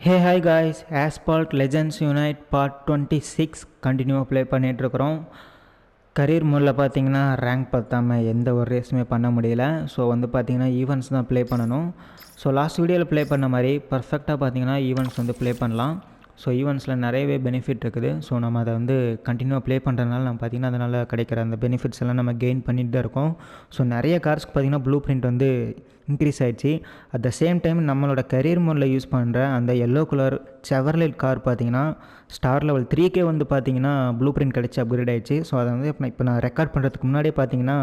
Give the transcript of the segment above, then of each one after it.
Hey hi guys, Asphalt legends unite part 26 கண்டினியூவாக play பண்ணிகிட்ருக்குறோம். Career மோடில் பார்த்தீங்கன்னா ரேங்க் பார்த்தாமல் எந்த ஒரு ரேஸுமே பண்ண முடியல. ஸோ பார்த்தீங்கன்னா ஈவெண்ட்ஸ் தான் ப்ளே பண்ணணும். ஸோ லாஸ்ட் வீடியோவில் ப்ளே பண்ண மாதிரி பர்ஃபெக்டாக பார்த்தீங்கன்னா ஈவெண்ட்ஸ் ப்ளே பண்ணலாம். ஸோ ஈவெண்ட்ஸில் நிறையவே பெனிஃபிட் இருக்குது. ஸோ நம்ம அதை கண்டினியூவாக ப்ளே பண்ணுறதுனால நம்ம பார்த்திங்கன்னா அதனால் கிடைக்கிற அந்த பெனிஃபிட்ஸ் எல்லாம் நம்ம கெயின் பண்ணிட்டு தான் இருக்கோம். ஸோ நிறைய கார்ஸ்க்கு பார்த்திங்கன்னா ப்ளூ பிரிண்ட் இன்க்ரீஸ் ஆகிடுச்சு. அட் த சேம் டைம் நம்மளோட கரியர் மோடில் யூஸ் பண்ணுற அந்த எல்லோ கலர் செவர்லெட் கார் பார்த்திங்கன்னா ஸ்டார் லெவல் 3K பார்த்திங்கன்னா ப்ளூ பிரிண்ட் கிடச்சி அப்கிரேட் ஆகிடுச்சு. ஸோ அதை இப்போ நான் ரெக்கார்ட் பண்ணுறதுக்கு முன்னாடியே பார்த்திங்கன்னா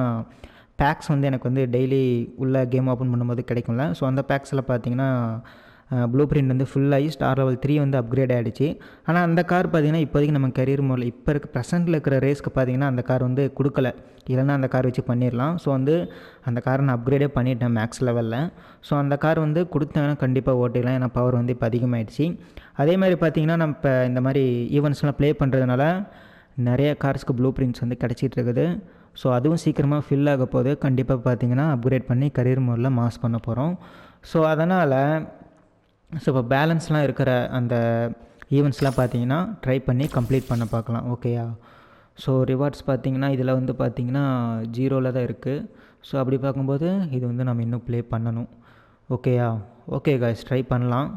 பேக்ஸ் எனக்கு டெய்லி உள்ள கேம் ஓப்பன் பண்ணும்போது கிடைக்கும்ல. ஸோ அந்த பேக்ஸில் பார்த்திங்கன்னா ப்ளூ பிரிண்ட் ஃபுல்லாகி ஸ்டார் லெவல் 3 அப்கிரேட் ஆகிடுச்சு. ஆனால் அந்த கார் பார்த்திங்கன்னா இப்போதைக்கு நம்ம கரியர் மோடில் இப்போ ப்ரெசென்ட்டில் இருக்கிற ரேஸ்க்கு பார்த்திங்கன்னா அந்த கார் கொடுக்கல. இல்லைன்னா அந்த கார் வச்சு பண்ணிடலாம். ஸோ அந்த காரை நான் அப்கிரேடே பண்ணிட்டேன் மேக்ஸ் லெவலில். ஸோ அந்த கார் கொடுத்தேன்னா கண்டிப்பாக ஓட்டிடலாம். ஏன்னா பவர் இப்போ அதிகமாகிடுச்சு. அதே மாதிரி பார்த்திங்கன்னா நம்ம இப்போ இந்த மாதிரி ஈவெண்ட்ஸ்லாம் ப்ளே பண்ணுறதுனால நிறைய கார்ஸ்க்கு ப்ளூ பிரிண்ட்ஸ் கிடச்சிட்டு இருக்குது. ஸோ அதுவும் சீக்கிரமாக ஃபில் ஆக போகுது. கண்டிப்பாக பார்த்திங்கன்னா அப்கிரேட் பண்ணி கரியர் மோடில் மாஸ் பண்ண போகிறோம். ஸோ அதனால் இப்போ பேலன்ஸ்லாம் இருக்கிற அந்த ஈவெண்ட்ஸ்லாம் பார்த்திங்கன்னா ட்ரை பண்ணி கம்ப்ளீட் பண்ண பார்க்கலாம். ஓகேயா? ஸோ ரிவார்ட்ஸ் பார்த்திங்கன்னா இதில் பார்த்திங்கன்னா 0ல் தான் இருக்குது. ஸோ அப்படி பார்க்கும்போது இது நம்ம இன்னும் ப்ளே பண்ணணும். ஓகேயா? ஓகே காய்ஸ், ட்ரை பண்ணலாம்.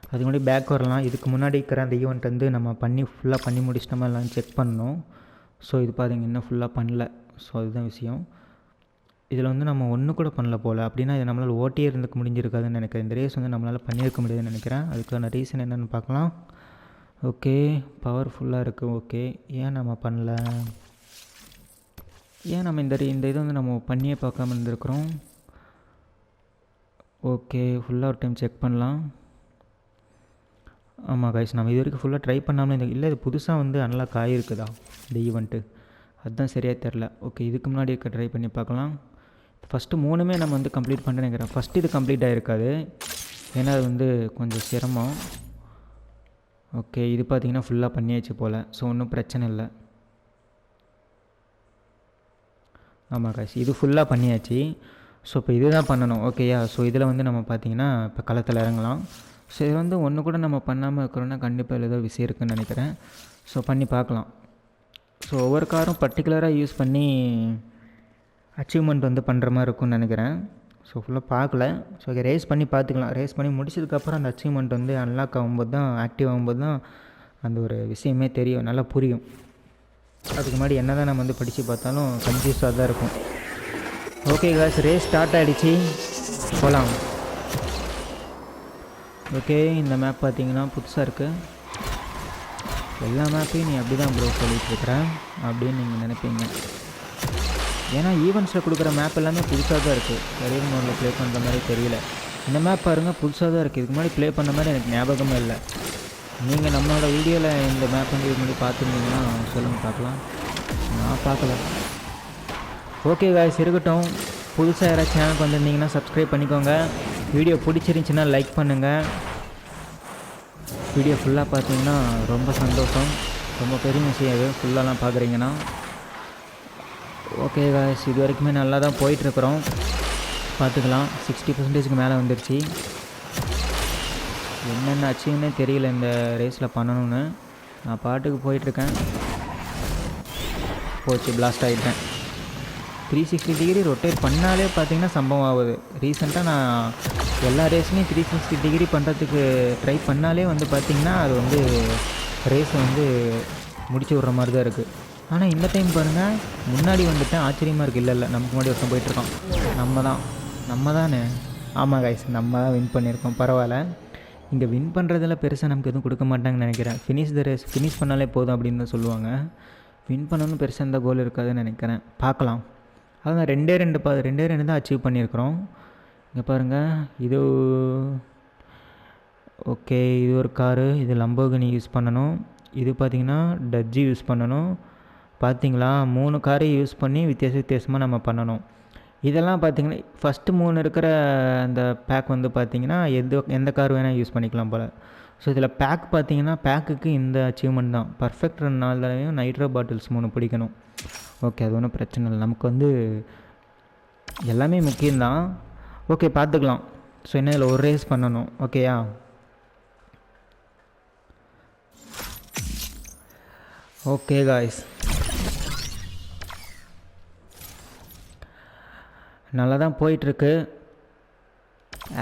அதுக்கு முன்னாடி பேக் வரலாம். இதுக்கு முன்னாடி இருக்கிற அந்த ஈவெண்ட் நம்ம ஃபுல்லாக பண்ணி முடிச்சிட்டோமா எல்லாம் செக் பண்ணணும். ஸோ இது பார்த்திங்க இன்னும் ஃபுல்லாக பண்ணல. ஸோ அதுதான் விஷயம். இதில் நம்ம ஒன்று கூட பண்ணல போல். அப்படின்னா இது நம்மளால் ஓட்டியே இருந்துக்க முடிஞ்சிருக்காதுன்னு நினைக்கிறேன். இந்த ரேஸ் பண்ணியிருக்க முடியாதுன்னு நினைக்கிறேன். அதுக்கான ரீசன் என்னென்னு பார்க்கலாம். ஓகே, பவர்ஃபுல்லாக இருக்குது. ஓகே, ஏன் நம்ம பண்ணல? ஏன் நம்ம இந்த இது நம்ம பண்ணியே பார்க்காம இருந்திருக்கிறோம்? ஓகே, ஃபுல்லாக ஒரு டைம் செக் பண்ணலாம். ஆமாம் கைஸ், நம்ம இது வரைக்கும் ஃபுல்லாக ட்ரை பண்ணாமல் இல்லை இது புதுசாக அன்லாக் ஆகிருக்குதா இந்த ஈவெண்ட்டு? அதுதான் சரியாக தெரில. ஓகே, இதுக்கு முன்னாடி இருக்க ட்ரை பண்ணி பார்க்கலாம். ஃபஸ்ட்டு 3மே நம்ம கம்ப்ளீட் பண்ணுறேன்னு நினைக்கிறேன். ஃபஸ்ட்டு இது கம்ப்ளீட் ஆகிருக்காது. ஏன்னா அது கொஞ்சம் சிரமம். ஓகே, இது பார்த்திங்கன்னா ஃபுல்லாக பண்ணியாச்சு போல். ஸோ ஒன்றும் பிரச்சனை இல்லை. ஆமாம் காய்ச்சி, இது ஃபுல்லாக பண்ணியாச்சு. ஸோ இப்போ இது தான் பண்ணணும். ஓகேயா? ஸோ இதில் நம்ம பார்த்திங்கன்னா இப்போ களத்தில் இறங்கலாம். ஸோ இது ஒன்று கூட நம்ம பண்ணாமல் இருக்கிறோன்னா கண்டிப்பாக இதில் ஏதோ விஷயம் இருக்குதுன்னு நினைக்கிறேன். ஸோ பண்ணி பார்க்கலாம். ஸோ ஒவ்வொரு காரும் பர்டிகுலராக யூஸ் பண்ணி அச்சீவ்மெண்ட் பண்ணுற மாதிரி இருக்கும்னு நினைக்கிறேன். ஸோ ஃபுல்லாக பார்க்கல. ஸோ ரேஸ் பண்ணி பார்த்துக்கலாம். ரேஸ் பண்ணி முடிச்சதுக்கப்புறம் அந்த அச்சீவ்மெண்ட் அன்லாக் ஆகும்போது தான், ஆக்டிவ் ஆகும்போது தான் அந்த ஒரு விஷயமே தெரியும், நல்லா புரியும். அதுக்கு முன்னாடி என்ன தான் நம்ம படித்து பார்த்தாலும் கன்ஃபியூஸாக தான் இருக்கும். ஓகே காய்ஸ், ரேஸ் ஸ்டார்ட் ஆகிடுச்சு. போகலாம். ஓகே, இந்த மேப் பார்த்திங்கன்னா புதுசாக இருக்குது. எல்லா மேப்பையும் நீ அப்படி தான் ப்ரோ சொல்லிகிட்ருக்குறேன் அப்படின்னு நீங்கள் நினைப்பீங்க. ஏன்னா ஈவெண்ட்ஸில் கொடுக்குற மேப் எல்லாமே புதுசாக தான் இருக்குது. கரியர் மோடில் ப்ளே பண்ணுற மாதிரி தெரியல. இந்த மேப் பாருங்கள், புதுசாக தான் இருக்குது. இதுக்கு முன்னாடி ப்ளே பண்ண மாதிரி எனக்கு ஞாபகமே இல்லை. நீங்கள் நம்மளோட வீடியோவில் இந்த மேப் இதுக்கு முன்னாடி பார்த்துருந்தீங்கன்னா சொல்லுங்கள் பார்க்கலாம். நான் பார்க்கல. ஓகே காய்ஸ், இருக்கட்டும். புதுசாக யாராவது சேனலுக்கு வந்திருந்தீங்கன்னா சப்ஸ்கிரைப் பண்ணிக்கோங்க. வீடியோ பிடிச்சிருந்துச்சின்னா லைக் பண்ணுங்கள். வீடியோ ஃபுல்லாக பார்த்தீங்கன்னா ரொம்ப சந்தோஷம். ரொம்ப பெரிய விஷயம் அது, ஃபுல்லாலாம் பார்க்குறீங்கன்னா. ஓகே காய்ஸ், இது வரைக்குமே நல்லா தான் போயிட்டுருக்குறோம். பார்த்துக்கலாம். 60% மேலே வந்துடுச்சு. என்னென்ன ஆச்சுன்னே தெரியல இந்த ரேஸில் பண்ணணும்னு. நான் பாட்டுக்கு போயிட்டுருக்கேன். போச்சு, பிளாஸ்ட் ஆகிட்டேன். 360 டிகிரி ரொட்டேட் பண்ணாலே பார்த்திங்கன்னா சம்பவம் ஆகுது. ரீசெண்டாக நான் எல்லா ரேஸ்லையும் 360 டிகிரி பண்ணுறதுக்கு ட்ரை பண்ணாலே பார்த்திங்கன்னா அது ரேஸ் முடிச்சு விட்ற மாதிரி தான் இருக்குது. ஆனால் இந்த டைம் பாருங்கள், முன்னாடி வந்துட்டேன். ஆச்சரியமாக இருக்குது. இல்லை நமக்கு முன்னாடி ஒருத்தன் போயிட்டுருக்கான். நம்ம தானே? ஆமாம் கைஸ், நம்ம தான் வின் பண்ணியிருக்கோம். பரவாயில்ல. இங்கே வின் பண்ணுறதில் பெருசாக நமக்கு எதுவும் கொடுக்க மாட்டாங்கன்னு நினைக்கிறேன். ஃபினிஷ் த ரேஸ், ஃபினிஷ் பண்ணாலே போதும் அப்படின்னு தான் சொல்லுவாங்க. வின் பண்ணணும்னு பெருசாக இந்த கோல் இருக்காதுன்னு நினைக்கிறேன். பார்க்கலாம். அதான் ரெண்டே ரெண்டு தான் அச்சீவ் பண்ணியிருக்கிறோம். இங்கே பாருங்கள், இது ஓகே. இது ஒரு காரு. இது லம்போகினி யூஸ் பண்ணணும். இது பார்த்திங்கன்னா டஜ்ஜி யூஸ் பண்ணணும். பார்த்திங்களா, 3 காரையும் யூஸ் பண்ணி வித்தியாசமாக நம்ம பண்ணணும். இதெல்லாம் பார்த்திங்கன்னா ஃபஸ்ட்டு 3 இருக்கிற அந்த பேக் பார்த்திங்கன்னா எந்த கார் வேணால் யூஸ் பண்ணிக்கலாம் போல். ஸோ இதில் பேக் பார்த்திங்கன்னா பேக்குக்கு இந்த அச்சீவ்மெண்ட் தான். பர்ஃபெக்ட் 4 தடவையும் நைட்ரோ பாட்டில்ஸ் 3 பிடிக்கணும். ஓகே, அது ஒன்றும் பிரச்சனை இல்லை. நமக்கு எல்லாமே முக்கியம்தான். ஓகே, பார்த்துக்கலாம். ஸோ என்ன இதில் ஒரு ரேஸ் பண்ணணும். ஓகேயா? ஓகே காய்ஸ், நல்லா தான் போயிட்டுருக்கு.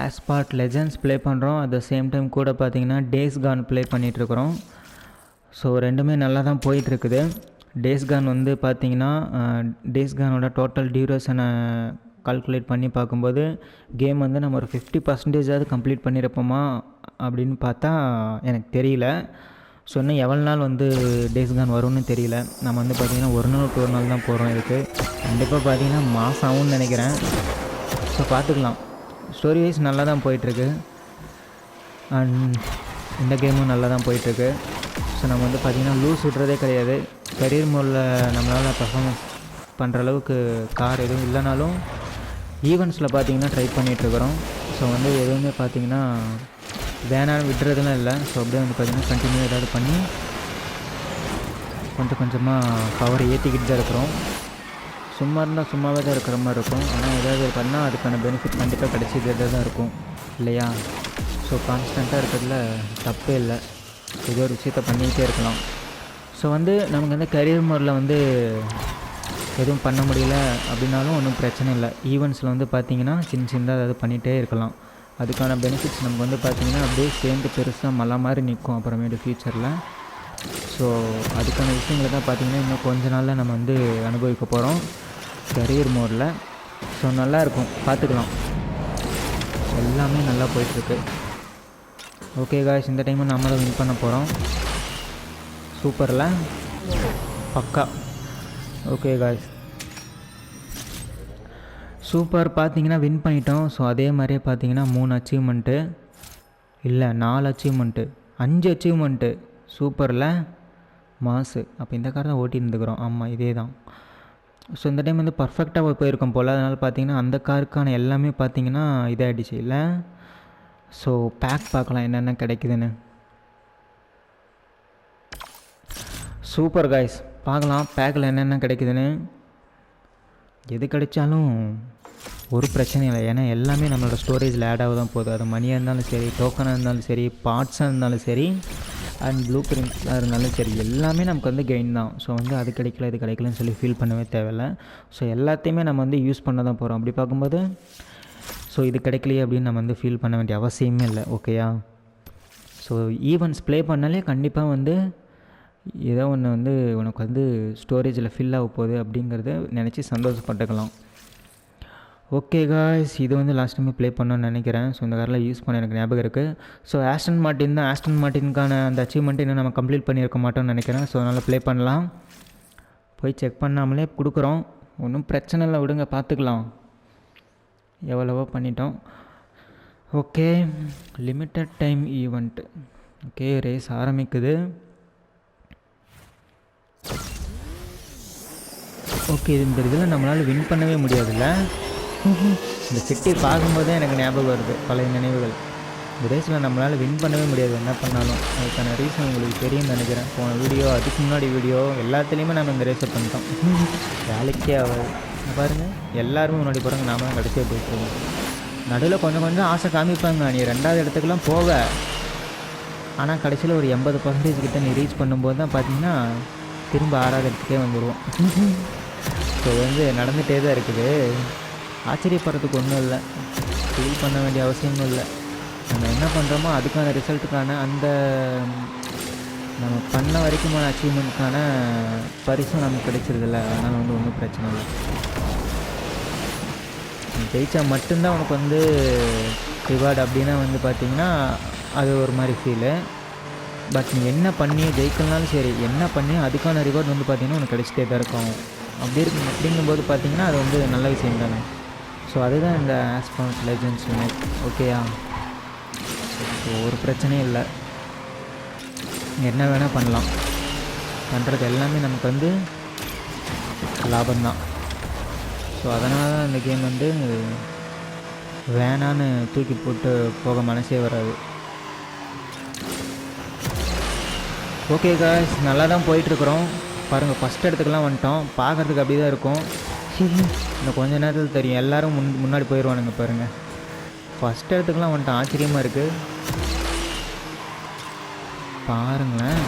ஆஸ்பால்ட் லெஜெண்ட்ஸ் ப்ளே பண்ணுறோம். அட் த சேம் டைம் கூட பார்த்தீங்கன்னா டேஸ் கான் ப்ளே பண்ணிகிட்ருக்குறோம். ஸோ ரெண்டுமே நல்லா தான் போயிட்டுருக்குது. டேஸ் கான் வந்து பார்த்திங்கன்னா டேஸ் கானோட டோட்டல் டியூரேஷனை கால்குலேட் பண்ணி பார்க்கும்போது கேம் வந்து நம்ம ஒரு 50% கம்ப்ளீட் பண்ணியிருப்போமா அப்படின்னு பார்த்தா எனக்கு தெரியல. ஸோ இன்னும் எவ்வளோ நாள் வந்து டேஸ் கான் வரும்னு தெரியல. நம்ம வந்து பார்த்திங்கன்னா ஒரு நாள் விட்டு ஒரு நாள் தான் போகிறோம். இதுக்கு கண்டிப்பாக பார்த்திங்கன்னா மாதம் ஆகும்னு நினைக்கிறேன். ஸோ பார்த்துக்கலாம். ஸ்டோரி வைஸ் நல்லா தான் போயிட்டுருக்கு. அண்ட் இந்த கேமும் நல்லா தான் போயிட்டுருக்கு. ஸோ நம்ம வந்து பார்த்திங்கன்னா லூஸ் விட்றதே கிடையாது. கரியர் மோடில் நம்மளால் பர்ஃபார்மன்ஸ் பண்ணுற அளவுக்கு கார் எதுவும் இல்லைனாலும் ஈவெண்ட்ஸில் பார்த்திங்கன்னா ட்ரை பண்ணிகிட்ருக்குறோம். ஸோ வந்து எதுவுமே பார்த்திங்கன்னா வேணாலும் விட்டுறதுலாம் இல்லை. ஸோ அப்படியே வந்து பார்த்திங்கன்னா கண்டினியூ ஏதாவது பண்ணி கொஞ்சம் கொஞ்சமாக பவரை ஏற்றிக்கிட்டு தான் இருக்கிறோம். சும்மா இருந்தால் சும்மாவே தான் இருக்கிற மாதிரி இருக்கும். ஆனால் ஏதாவது பண்ணால் அதுக்கான பெனிஃபிட் கண்டிப்பாக கிடைச்சிட்டே தான் இருக்கும் இல்லையா? ஸோ கான்ஸ்டண்ட்டாக இருக்கிறதுல தப்பே இல்லை. ஏதோ ஒரு விஷயத்தை பண்ணிக்கிட்டே இருக்கலாம். ஸோ வந்து நமக்கு வந்து கரியர் மோடில் வந்து எதுவும் பண்ண முடியல அப்படின்னாலும் ஒன்றும் பிரச்சனை இல்லை. ஈவெண்ட்ஸில் வந்து பார்த்திங்கன்னா சின்னதாக ஏதாவது பண்ணிகிட்டே இருக்கலாம். அதுக்கான பெனிஃபிட்ஸ் நமக்கு வந்து பார்த்திங்கன்னா அப்படியே சேர்ந்து பெருசாக மலை மாதிரி நிற்கும் அப்புறமேட்டு ஃப்யூச்சரில். ஸோ அதுக்கான விஷயங்களை தான் பார்த்திங்கன்னா இன்னும் கொஞ்ச நாளில் நம்ம வந்து அனுபவிக்க போகிறோம் கரியர் மோடில். ஸோ நல்லாயிருக்கும், பார்த்துக்கலாம். எல்லாமே நல்லா போயிட்டுருக்கு. ஓகே காய்ஸ், இந்த டைமும் நம்ம தான் வின் பண்ண போகிறோம். சூப்பரில் பக்கா. Okay guys, super. பார்த்தீங்கன்னா வின் பண்ணிட்டோம். ஸோ அதே மாதிரியே பார்த்தீங்கன்னா 3 அச்சீவ்மெண்ட்டு இல்லை 4 அச்சீவ்மெண்ட்டு 5 அச்சீவ்மெண்ட்டு. சூப்பரில் மாசு. அப்போ இந்த கார் தான் ஓட்டி இருந்துக்கிறோம். ஆமாம், இதே தான். ஸோ இந்த டைம் வந்து பர்ஃபெக்டாக போயிருக்கோம் போல். அதனால் பார்த்தீங்கன்னா அந்த காருக்கான எல்லாமே பார்த்தீங்கன்னா இதாகிடுச்சு இல்லை. ஸோ பேக் பார்க்கலாம் என்னென்ன கிடைக்குதுன்னு. சூப்பர் காய்ஸ், பார்க்கலாம் பேக்கில் என்னென்ன கிடைக்குதுன்னு. எது கிடைச்சாலும் ஒரு பிரச்சனையும் இல்லை. ஏன்னா எல்லாமே நம்மளோட ஸ்டோரேஜில் ஆட் ஆக தான் போகுது. அது மணியாக இருந்தாலும் சரி, டோக்கனாக இருந்தாலும் சரி, பார்ட்ஸாக இருந்தாலும் சரி, அண்ட் ப்ளூ பிரிண்ட்ஸாக இருந்தாலும் சரி, எல்லாமே நமக்கு வந்து கெயின் தான். ஸோ வந்து அது கிடைக்கல இது கிடைக்கலன்னு சொல்லி ஃபீல் பண்ணவே தேவையில்லை. ஸோ எல்லாத்தையுமே நம்ம வந்து யூஸ் பண்ண தான் போகிறோம். அப்படி பார்க்கும்போது ஸோ இது கிடைக்கலையே அப்படின்னு நம்ம வந்து ஃபீல் பண்ண வேண்டிய அவசியமே இல்லை. ஓகேயா? ஸோ ஈவெண்ட்ஸ் ப்ளே பண்ணாலே கண்டிப்பாக வந்து ஏதோ ஒன்று வந்து உனக்கு வந்து ஸ்டோரேஜில் ஃபில் ஆக போகுது அப்படிங்கிறத நினச்சி சந்தோஷப்பட்டுக்கலாம். ஓகே காய்ஸ், இது வந்து லாஸ்ட் டைமே ப்ளே பண்ணணும்னு நினைக்கிறேன். ஸோ இந்த காரில் யூஸ் பண்ண எனக்கு ஞாபகம் இருக்குது. ஸோ ஆஸ்டன் மார்ட்டின் தான். ஆஸ்டன் மார்ட்டினுக்கான அந்த அச்சீவ்மெண்ட்டு இன்னும் நம்ம கம்ப்ளீட் பண்ணியிருக்க மாட்டோம்னு நினைக்கிறேன். ஸோ அதனால் ப்ளே பண்ணலாம். போய் செக் பண்ணாமலே கொடுக்குறோம். ஒன்றும் பிரச்சனை இல்லை, விடுங்க, பார்த்துக்கலாம். எவ்வளவோ பண்ணிட்டோம். Okay, limited time event. Okay, race ஆரம்பிக்குது. ஓகே, இந்த இதில் நம்மளால் வின் பண்ணவே முடியாதுல்ல. இந்த சிட்டி பார்க்கும்போதே எனக்கு ஞாபகம் வருது பழைய நினைவுகள். இந்த ரேஸில் நம்மளால் வின் பண்ணவே முடியாது என்ன பண்ணாலும். அதுக்கான ரீசன் உங்களுக்கு தெரியும்னு நினைக்கிறேன். போன வீடியோ, அதுக்கு முன்னாடி வீடியோ, எல்லாத்துலேயுமே நம்ம இந்த ரேஸை பண்ணிட்டோம். வேலைக்கே ஆகாது. பாருங்கள், எல்லாருமே முன்னாடி போகிறாங்க, நாம தான் கடைசியாக போயிட்டுருக்கோம். நடுவில் கொஞ்சம் கொஞ்சம் ஆசை காமிப்பாங்க நீ 2வது இடத்துக்குலாம் போக. ஆனால் கடைசியில் ஒரு 80% கிட்ட நீ ரீச் பண்ணும்போது தான் பார்த்தீங்கன்னா திரும்ப 6வது இடத்துக்கே வந்துடுவோம். ஸோ வந்து நடந்துகிட்டே தான் இருக்குது. ஆச்சரியப்படுறதுக்கு ஒன்றும் இல்லை, ஃபீல் பண்ண வேண்டிய அவசியமும் இல்லை. நம்ம என்ன பண்ணுறோமோ அதுக்கான ரிசல்ட்டுக்கான அந்த நம்ம பண்ண வரைக்குமான அச்சீவ்மெண்ட்டுக்கான பரிசும் நமக்கு கிடைச்சிருதில்ல. அதனால் வந்து ஒன்றும் பிரச்சனை இல்லை. நீ ஜெயித்தா மட்டும்தான் உனக்கு வந்து ரிவார்டு அப்படின்னா வந்து பார்த்திங்கன்னா அது ஒரு மாதிரி ஃபீலு. பட் நீ என்ன பண்ணி ஜெயிக்கலனாலும் சரி, என்ன பண்ணி அதுக்கான ரிவார்டு வந்து பார்த்திங்கன்னா உனக்கு கிடைச்சிட்டே தான் இருக்கும். அப்படிங்கும்போது பார்த்திங்கன்னா அது வந்து நல்ல விஷயம் தானே. ஸோ அதுதான் இந்த ஆஸ்பால்ட் லெஜெண்ட்ஸ் யூனைட். ஓகேயா? ஸோ ஒரு பிரச்சனையும் இல்லை, என்ன வேணால் பண்ணலாம். பண்ணுறது எல்லாமே நமக்கு வந்து லாபம்தான். ஸோ அதனால தான் இந்த கேம் வந்து வேணான்னு தூக்கி போட்டு போக மனசே வராது. ஓகே காய்ஸ், நல்லா தான் போயிட்டுருக்குறோம். பாருங்கள், ஃபஸ்ட் இடத்துக்குலாம் வந்துட்டோம். பார்க்குறதுக்கு அப்படி தான் இருக்கும். இன்னும் கொஞ்ச நேரத்தில் தெரியும். எல்லோரும் முன்னாடி போயிடுவானுங்க. பாருங்கள், ஃபஸ்ட் இடத்துக்குலாம் வந்துட்டோம். ஆச்சரியமாக இருக்குது பாருங்களேன்.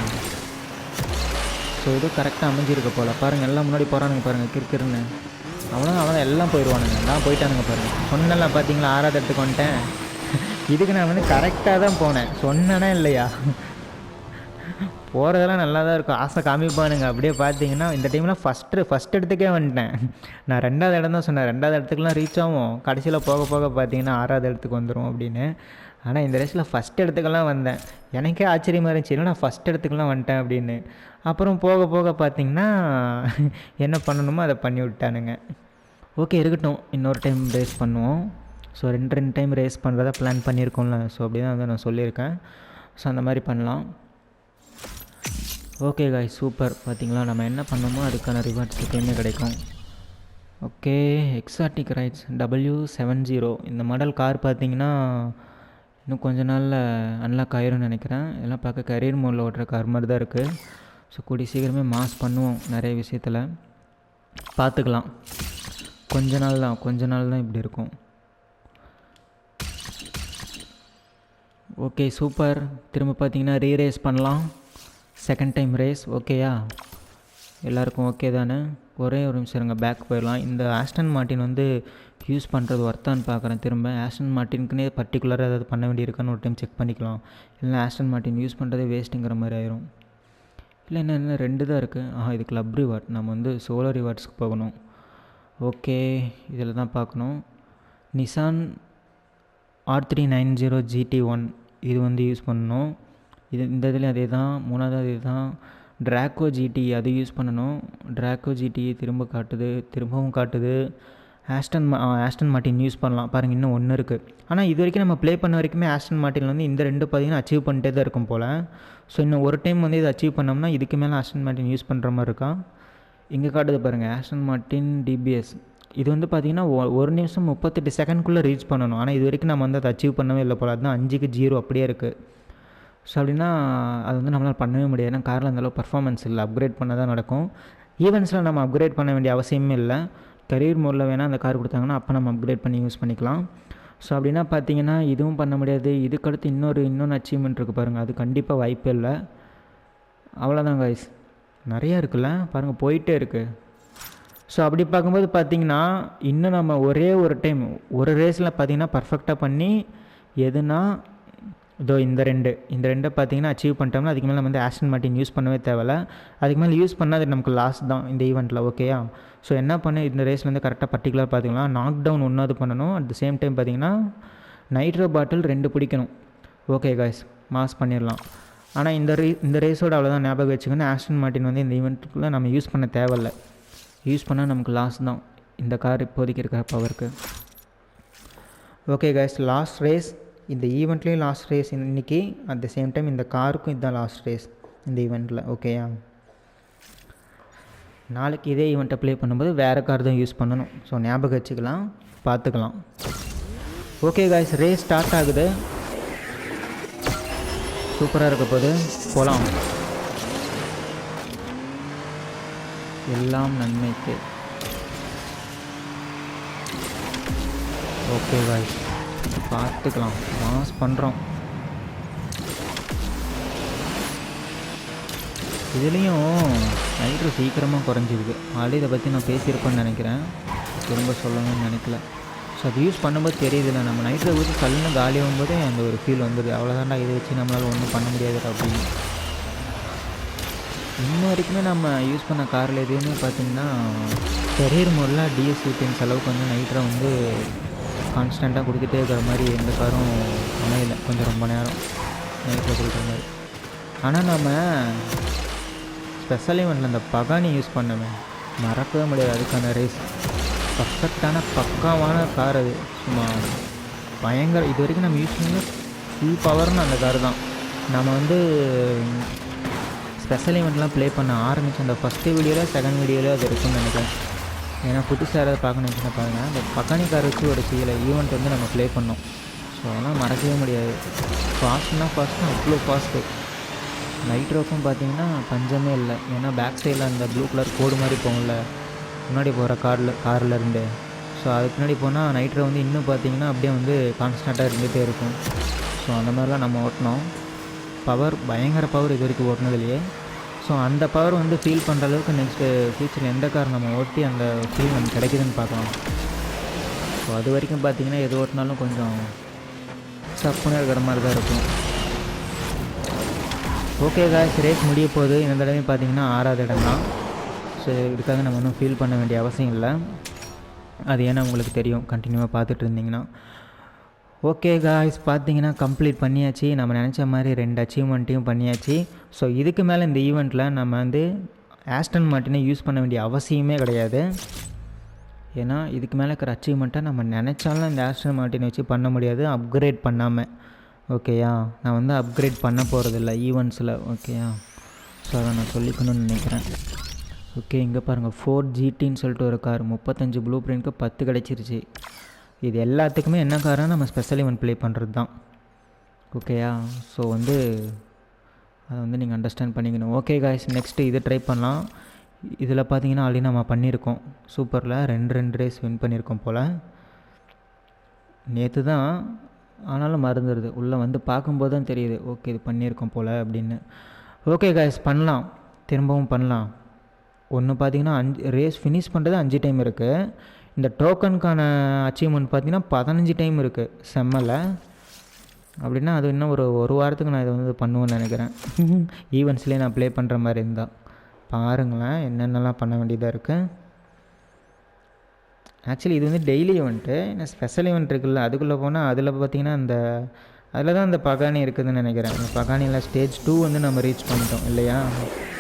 ஸோ இது கரெக்டாக அமைஞ்சிருக்க போல். பாருங்கள் எல்லாம் முன்னாடி போகிறானுங்க பாருங்கள் கிறுக்கிறுன்னு. அவ்வளோதான் எல்லாம் போயிடுவானுங்க. நான் போயிட்டானுங்க பாருங்கள். சொன்னலாம் பார்த்தீங்களா 6வது இடத்துக்கு வந்துட்டேன். இதுக்கு நான் வந்து கரெக்டாக தான் போனேன், சொன்னேன்னா இல்லையா. போகிறதெல்லாம் நல்லா தான் இருக்கும், ஆசை காமிப்பானுங்க. அப்படியே பார்த்தீங்கன்னா இந்த டைமில் ஃபஸ்ட் இடத்துக்கே வந்துட்டேன். நான் 2வது இடம் தான் சொன்னேன், 2வது இடத்துக்குலாம் ரீச் ஆகும், கடைசியில் போக போக பார்த்தீங்கன்னா 6வது இடத்துக்கு வந்துடும் அப்படின்னு. ஆனால் இந்த ரேஸில் ஃபஸ்ட் இடத்துக்கெல்லாம் வந்தேன். எனக்கே ஆச்சரியமாக இருந்துச்சு, இல்லை நான் ஃபஸ்ட் இடத்துக்குலாம் வந்துட்டேன் அப்படின்னு. அப்புறம் போக போக பார்த்திங்கன்னா என்ன பண்ணணுமோ அதை பண்ணி விட்டானுங்க. ஓகே இருக்கட்டும், இன்னொரு டைம் ரேஸ் பண்ணுவோம். ஸோ ரெண்டு டைம் ரேஸ் பண்ணுறதா பிளான் பண்ணியிருக்கோம்ல, ஸோ அப்படி தான் வந்து நான் சொல்லியிருக்கேன். ஸோ அந்த மாதிரி பண்ணலாம். Okay guys, super. பார்த்திங்களா நம்ம என்ன பண்ணோமோ அதுக்கான ரிவார்ட்ஸ் எப்பயுமே கிடைக்கும். ஓகே, எக்ஸாட்டிக் ரைட்ஸ் W70 இந்த மாடல் கார் பார்த்திங்கன்னா இன்னும் கொஞ்ச நாளில் அன்லாக் ஆயிரும்னு நினைக்கிறேன். எல்லாம் பார்க்க கரியர் மோடில் ஓட்டுற கார் மாதிரி தான் இருக்குது. ஸோ கூடிய சீக்கிரமே மாஸ் பண்ணுவோம் நிறைய விஷயத்தில், பார்த்துக்கலாம். கொஞ்ச நாள் தான் இப்படி இருக்கும். Okay super. திரும்ப பார்த்தீங்கன்னா ரேஸ் பண்ணலாம், செகண்ட் டைம் ரேஸ். ஓகேயா, எல்லாருக்கும் ஓகே தானே? ஒரே ஒரு நிமிஷம் இருங்க, பேக் போயிடலாம். இந்த ஆஸ்டன் மார்ட்டின் வந்து யூஸ் பண்ணுறது ஒர்த்தான்னு பார்க்குறேன். திரும்ப ஆஸ்டன் மார்ட்டினுக்குன்னே பர்டிகுலராக ஏதாவது பண்ண வேண்டியிருக்கான்னு ஒரு டைம் செக் பண்ணிக்கலாம். இல்லைனா ஆஸ்டன் மார்ட்டின் யூஸ் பண்ணுறதே வேஸ்ட்டுங்கிற மாதிரி ஆயிரும். இல்லை என்ன 2 தான் இருக்குது. இது கிளப் ரிவார்ட், நம்ம வந்து சோலோ ரிவார்ட்ஸ்க்கு போகணும். ஓகே, இதில் தான் பார்க்கணும். நிசான் R390 GT1 இது வந்து யூஸ் பண்ணணும். இந்த இதுலேயும் அதே தான். 3வது அதே தான். ட்ராக்கோ GT அது யூஸ் பண்ணணும். ட்ராக்கோ GT திரும்பவும் காட்டுது. ஆஸ்டன் மார்ட்டின் யூஸ் பண்ணலாம். பாருங்கள் இன்னும் 1 இருக்குது. ஆனால் இது வரைக்கும் நம்ம ப்ளே பண்ண வரைக்குமே ஆஸ்டன் மார்ட்டின் வந்து இந்த 2 பார்த்திங்கன்னா அச்சீவ் பண்ணிட்டே தான் இருக்கும் போல். ஸோ இன்னும் ஒரு டைம் வந்து இதை அச்சீவ் பண்ணோம்னா இதுக்கு மேலே ஆஸ்டன் மார்ட்டின் யூஸ் பண்ணுற மாதிரி இருக்கா. இங்கே காட்டுது பாருங்கள், ஆஸ்டன் மார்ட்டின் DBS. இது வந்து பார்த்திங்கன்னா 1 நிமிஷம் 38 செகண்ட்குள்ளே ரீச் பண்ணணும். ஆனால் இது வரைக்கும் நம்ம வந்து அதை அச்சீவ் பண்ணவே இல்லை போல். அதுதான் 5க்கு 0 அப்படியே இருக்குது. ஸோ அப்படின்னா அது வந்து நம்மளால் பண்ணவே முடியாது. ஏன்னா காரில் அந்தளவு பர்ஃபார்மன்ஸ் இல்லை, அப்கிரேட் பண்ண தான் நடக்கும். ஈவெண்ட்ஸில் நம்ம அப்கிரேட் பண்ண வேண்டிய அவசியமே இல்லை. கரியர் மோடில் வேணால் அந்த கார் கொடுத்தாங்கன்னா அப்போ நம்ம அப்கிரேட் பண்ணி யூஸ் பண்ணிக்கலாம். ஸோ அப்படின்னா பார்த்தீங்கன்னா இதுவும் பண்ண முடியாது. இதுக்கடுத்து இன்னொன்று அச்சீவ்மெண்ட் இருக்குது பாருங்கள், அது கண்டிப்பாக வாய்ப்பே இல்லை. அவ்வளோதான் கைஸ், நிறையா இருக்குல்ல பாருங்கள், போயிட்டே இருக்குது. ஸோ அப்படி பார்க்கும்போது பார்த்திங்கன்னா இன்னும் நம்ம ஒரே ஒரு டைம் ஒரு ரேஸில் பார்த்திங்கன்னா பர்ஃபெக்டாக பண்ணி எதுனா இதோ இந்த ரெண்டை பார்த்திங்கன்னா அச்சீவ் பண்ணிட்டோம்னா அதுக்கு மேலே நம்ம வந்து ஆஸ்டன் மார்ட்டின் யூஸ் பண்ணவே தேவையில்ல. அதுக்கு மேலே யூஸ் பண்ணால் அது நமக்கு லாஸ் தான் இந்த ஈவெண்ட்டில். ஓகேயா, ஸோ என்ன பண்ண இந்த ரேஸில் வந்து கரெக்டாக பர்டிகுலர் பார்த்திங்கன்னா நாக் டவுன் 1வது பண்ணணும். அட் த சேம் டைம் பார்த்திங்கன்னா நைட்ரோ பாட்டில் 2 பிடிக்கணும். ஓகே காய்ஸ், மாஸ் பண்ணிடலாம். ஆனால் இந்த ரேஸோட அவ்வளோதான் ஞாபகம் வச்சுக்கணும். ஆஸ்டன் மார்ட்டின் வந்து இந்த ஈவெண்ட்டுக்குள்ளே நம்ம யூஸ் பண்ண தேவையில்லை. யூஸ் பண்ணால் நமக்கு லாஸ் தான் இந்த கார் இப்போதைக்கு இருக்கிற பவருக்கு. ஓகே காய்ஸ், லாஸ்ட் ரேஸ் இந்த ஈவெண்ட்லேயும் லாஸ்ட் ரேஸ் இன்றைக்கி. அட் த சேம் டைம் இந்த காருக்கும் இதுதான் லாஸ்ட் ரேஸ் இந்த ஈவெண்ட்டில். ஓகேயா, நாளைக்கு இதே ஈவெண்ட்டை ப்ளே பண்ணும்போது வேறு கார் தான் யூஸ் பண்ணணும். ஸோ ஞாபகம் வச்சுக்கலாம், பார்த்துக்கலாம். ஓகே காய்ஸ், ரேஸ் ஸ்டார்ட் ஆகுது. சூப்பராக இருக்க போது, போகலாம். எல்லாம் நன்மைக்கு. ஓகே காய்ஸ், பார்த்துக்கலாம், மாஸ் பண்ணுறோம். இதுலேயும் நைட்ரு சீக்கிரமாக குறைஞ்சிருக்கு. ஆல்ரெடி இதை பற்றி நான் பேசியிருப்பேன்னு நினைக்கிறேன், திரும்ப சொல்லணும்னு நினைக்கல. ஸோ அது யூஸ் பண்ணும்போது தெரியுதுல்ல, நம்ம நைட்டில் ஊற்றி கல்லுன்னு காலியாகும் போதே அந்த ஒரு ஃபீல் வந்துடுது. அவ்வளோதான்டா, இதை வச்சு நம்மளால் ஒன்றும் பண்ண முடியாது அப்படின்னு. இன்ன வரைக்குமே நம்ம யூஸ் பண்ண காரில் எதுவுமே பார்த்திங்கன்னா கரியர் மோடில் DS10 செலவுக்கு வந்து நைட்ரை வந்து கான்ஸ்டண்ட்டாக கொடுத்துட்டே இருக்கிற மாதிரி எந்த காரும் அமையலை. கொஞ்சம் ரொம்ப நேரம் நைட்டில் கொடுக்குற மாதிரி. ஆனால் நம்ம ஸ்பெஷல் ஈவெண்ட்டில் அந்த பகானி யூஸ் பண்ணுவேன், மறக்கவே முடியாது. அதுக்கான ரேஸ் பர்ஃபெக்டான பக்காவான கார் அது. சும்மா பயங்கர. இது வரைக்கும் நம்ம யூஸ் பண்ணி ஃபுல் பவர்னு அந்த கார் தான். நம்ம வந்து ஸ்பெஷல் ஈவெண்ட்லாம் ப்ளே பண்ண ஆரம்பித்து அந்த ஃபஸ்ட்டு வீடியோவில் செகண்ட் வீடியோவில் அது இருக்குன்னு நினைக்கிறேன். ஏன்னா புதுசாக யாராவது பார்க்கணும் நினச்சினா பாருங்கள், அந்த பக்கானி கார் வச்சு ஒரு ஈவெண்ட் வந்து நம்ம ப்ளே பண்ணோம். ஸோ அதெல்லாம் மறக்கவே முடியாது. ஃபாஸ்ட்னா அவ்வளோ ஃபாஸ்ட்டு. நைட்ரோக்கும் பார்த்தீங்கன்னா பஞ்சமே இல்லை. ஏன்னா பேக் சைடில் அந்த ப்ளூ கலர் கோடு மாதிரி போகல முன்னாடி போகிற காரில் இருந்து. ஸோ அதுக்கு முன்னாடி போனால் நைட்ரோ வந்து இன்னும் பார்த்தீங்கன்னா அப்படியே வந்து கான்ஸ்டண்ட்டாக இருந்துகிட்டே இருக்கும். ஸோ அந்த மாதிரிலாம் நம்ம ஓட்டினோம். பவர் பயங்கர பவர் இது வரைக்கும் ஓட்டினதுலையே. ஸோ அந்த பவர் வந்து ஃபீல் பண்ணுற அளவுக்கு நெக்ஸ்ட்டு ஃப்யூச்சரில் எந்த கார் நம்ம ஓட்டி அந்த ஃபீல் நமக்கு கிடைக்குதுன்னு பார்க்கலாம். ஸோ அது வரைக்கும் பார்த்திங்கன்னா எது ஓட்டினாலும் கொஞ்சம் சப்புன்னு இருக்கிற மாதிரி தான் இருக்கும். ஓகே காய்ஸ், ரேஸ் முடிய போகுது. இந்த தடவை பார்த்திங்கன்னா 6வது இடம் தான். ஸோ இதுக்காக நம்ம ஒன்றும் ஃபீல் பண்ண வேண்டிய அவசியம் இல்லை. அது ஏன்னா உங்களுக்கு தெரியும் கண்டினியூவாக பார்த்துட்டு இருந்தீங்கன்னா. ஓகே காய்ஸ், பார்த்தீங்கன்னா கம்ப்ளீட் பண்ணியாச்சு. நம்ம நினச்ச மாதிரி 2 அச்சீவ்மெண்ட்டையும் பண்ணியாச்சு. ஸோ இதுக்கு மேலே இந்த ஈவெண்ட்டில் நம்ம வந்து ஆஸ்டன் மார்ட்டினை யூஸ் பண்ண வேண்டிய அவசியமே கிடையாது. ஏன்னா இதுக்கு மேலே இருக்கிற அச்சீவ்மெண்ட்டை நம்ம நினச்சாலும் இந்த ஆஸ்டன் மார்ட்டினை வச்சு பண்ண முடியாது அப்கிரேட் பண்ணாமல். ஓகேயா, நான் வந்து அப்கிரேட் பண்ண போகிறதில்ல ஈவெண்ட்ஸில். ஓகேயா, ஸோ அதை நான் சொல்லிக்கணும்னு நினைக்கிறேன். ஓகே, இங்கே பாருங்கள், ஃபோர்ட் ஜிடின்னு சொல்லிட்டு ஒரு கார் 35 ப்ளூ பிரிண்ட்க்கு 10 கிடச்சிருச்சு. இது எல்லாத்துக்குமே என்ன காரணம், நம்ம ஸ்பெஷல் ஈவெண்ட் ப்ளே பண்ணுறது தான். ஓகேயா, ஸோ வந்து அதை வந்து நீங்கள் அண்டர்ஸ்டாண்ட் பண்ணிக்கணும். ஓகே காய்ஸ், நெக்ஸ்ட்டு இது ட்ரை பண்ணலாம். இதில் பார்த்தீங்கன்னா ஆல்ரெடி நம்ம பண்ணியிருக்கோம். சூப்பரில் 2 ரேஸ் வின் பண்ணியிருக்கோம் போல். நேற்று தான், ஆனாலும் மறந்துடுது. உள்ளே வந்து பார்க்கும்போது தான் தெரியுது ஓகே இது பண்ணியிருக்கோம் போல் அப்படின்னு. ஓகே காய்ஸ், பண்ணலாம், திரும்பவும் பண்ணலாம். ஒன்று பார்த்தீங்கன்னா 5 ரேஸ் ஃபினிஷ் பண்ணுறது 5 டைம் இருக்குது. இந்த டோக்கனுக்கான அச்சீவ்மெண்ட் பார்த்தீங்கன்னா 15 டைம் இருக்குது. செம்மலை அப்படின்னா அது இன்னும் ஒரு வாரத்துக்கு நான் இதை வந்து பண்ணுவேன்னு நினைக்கிறேன். ஈவெண்ட்ஸ்லேயே நான் ப்ளே பண்ணுற மாதிரி இருந்தால் பாருங்களேன் என்னென்னலாம் பண்ண வேண்டியதாக இருக்குது. ஆக்சுவலி இது வந்து டெய்லி ஈவெண்ட்டு. ஏன்னா ஸ்பெஷல் ஈவெண்ட் இருக்குல்ல, அதுக்குள்ளே போனால் அதில் பார்த்திங்கன்னா அதில் தான் அந்த பகானி இருக்குதுன்னு நினைக்கிறேன். அந்த பகானியில் ஸ்டேஜ் 2 வந்து நம்ம ரீச் பண்ணிட்டோம் இல்லையா.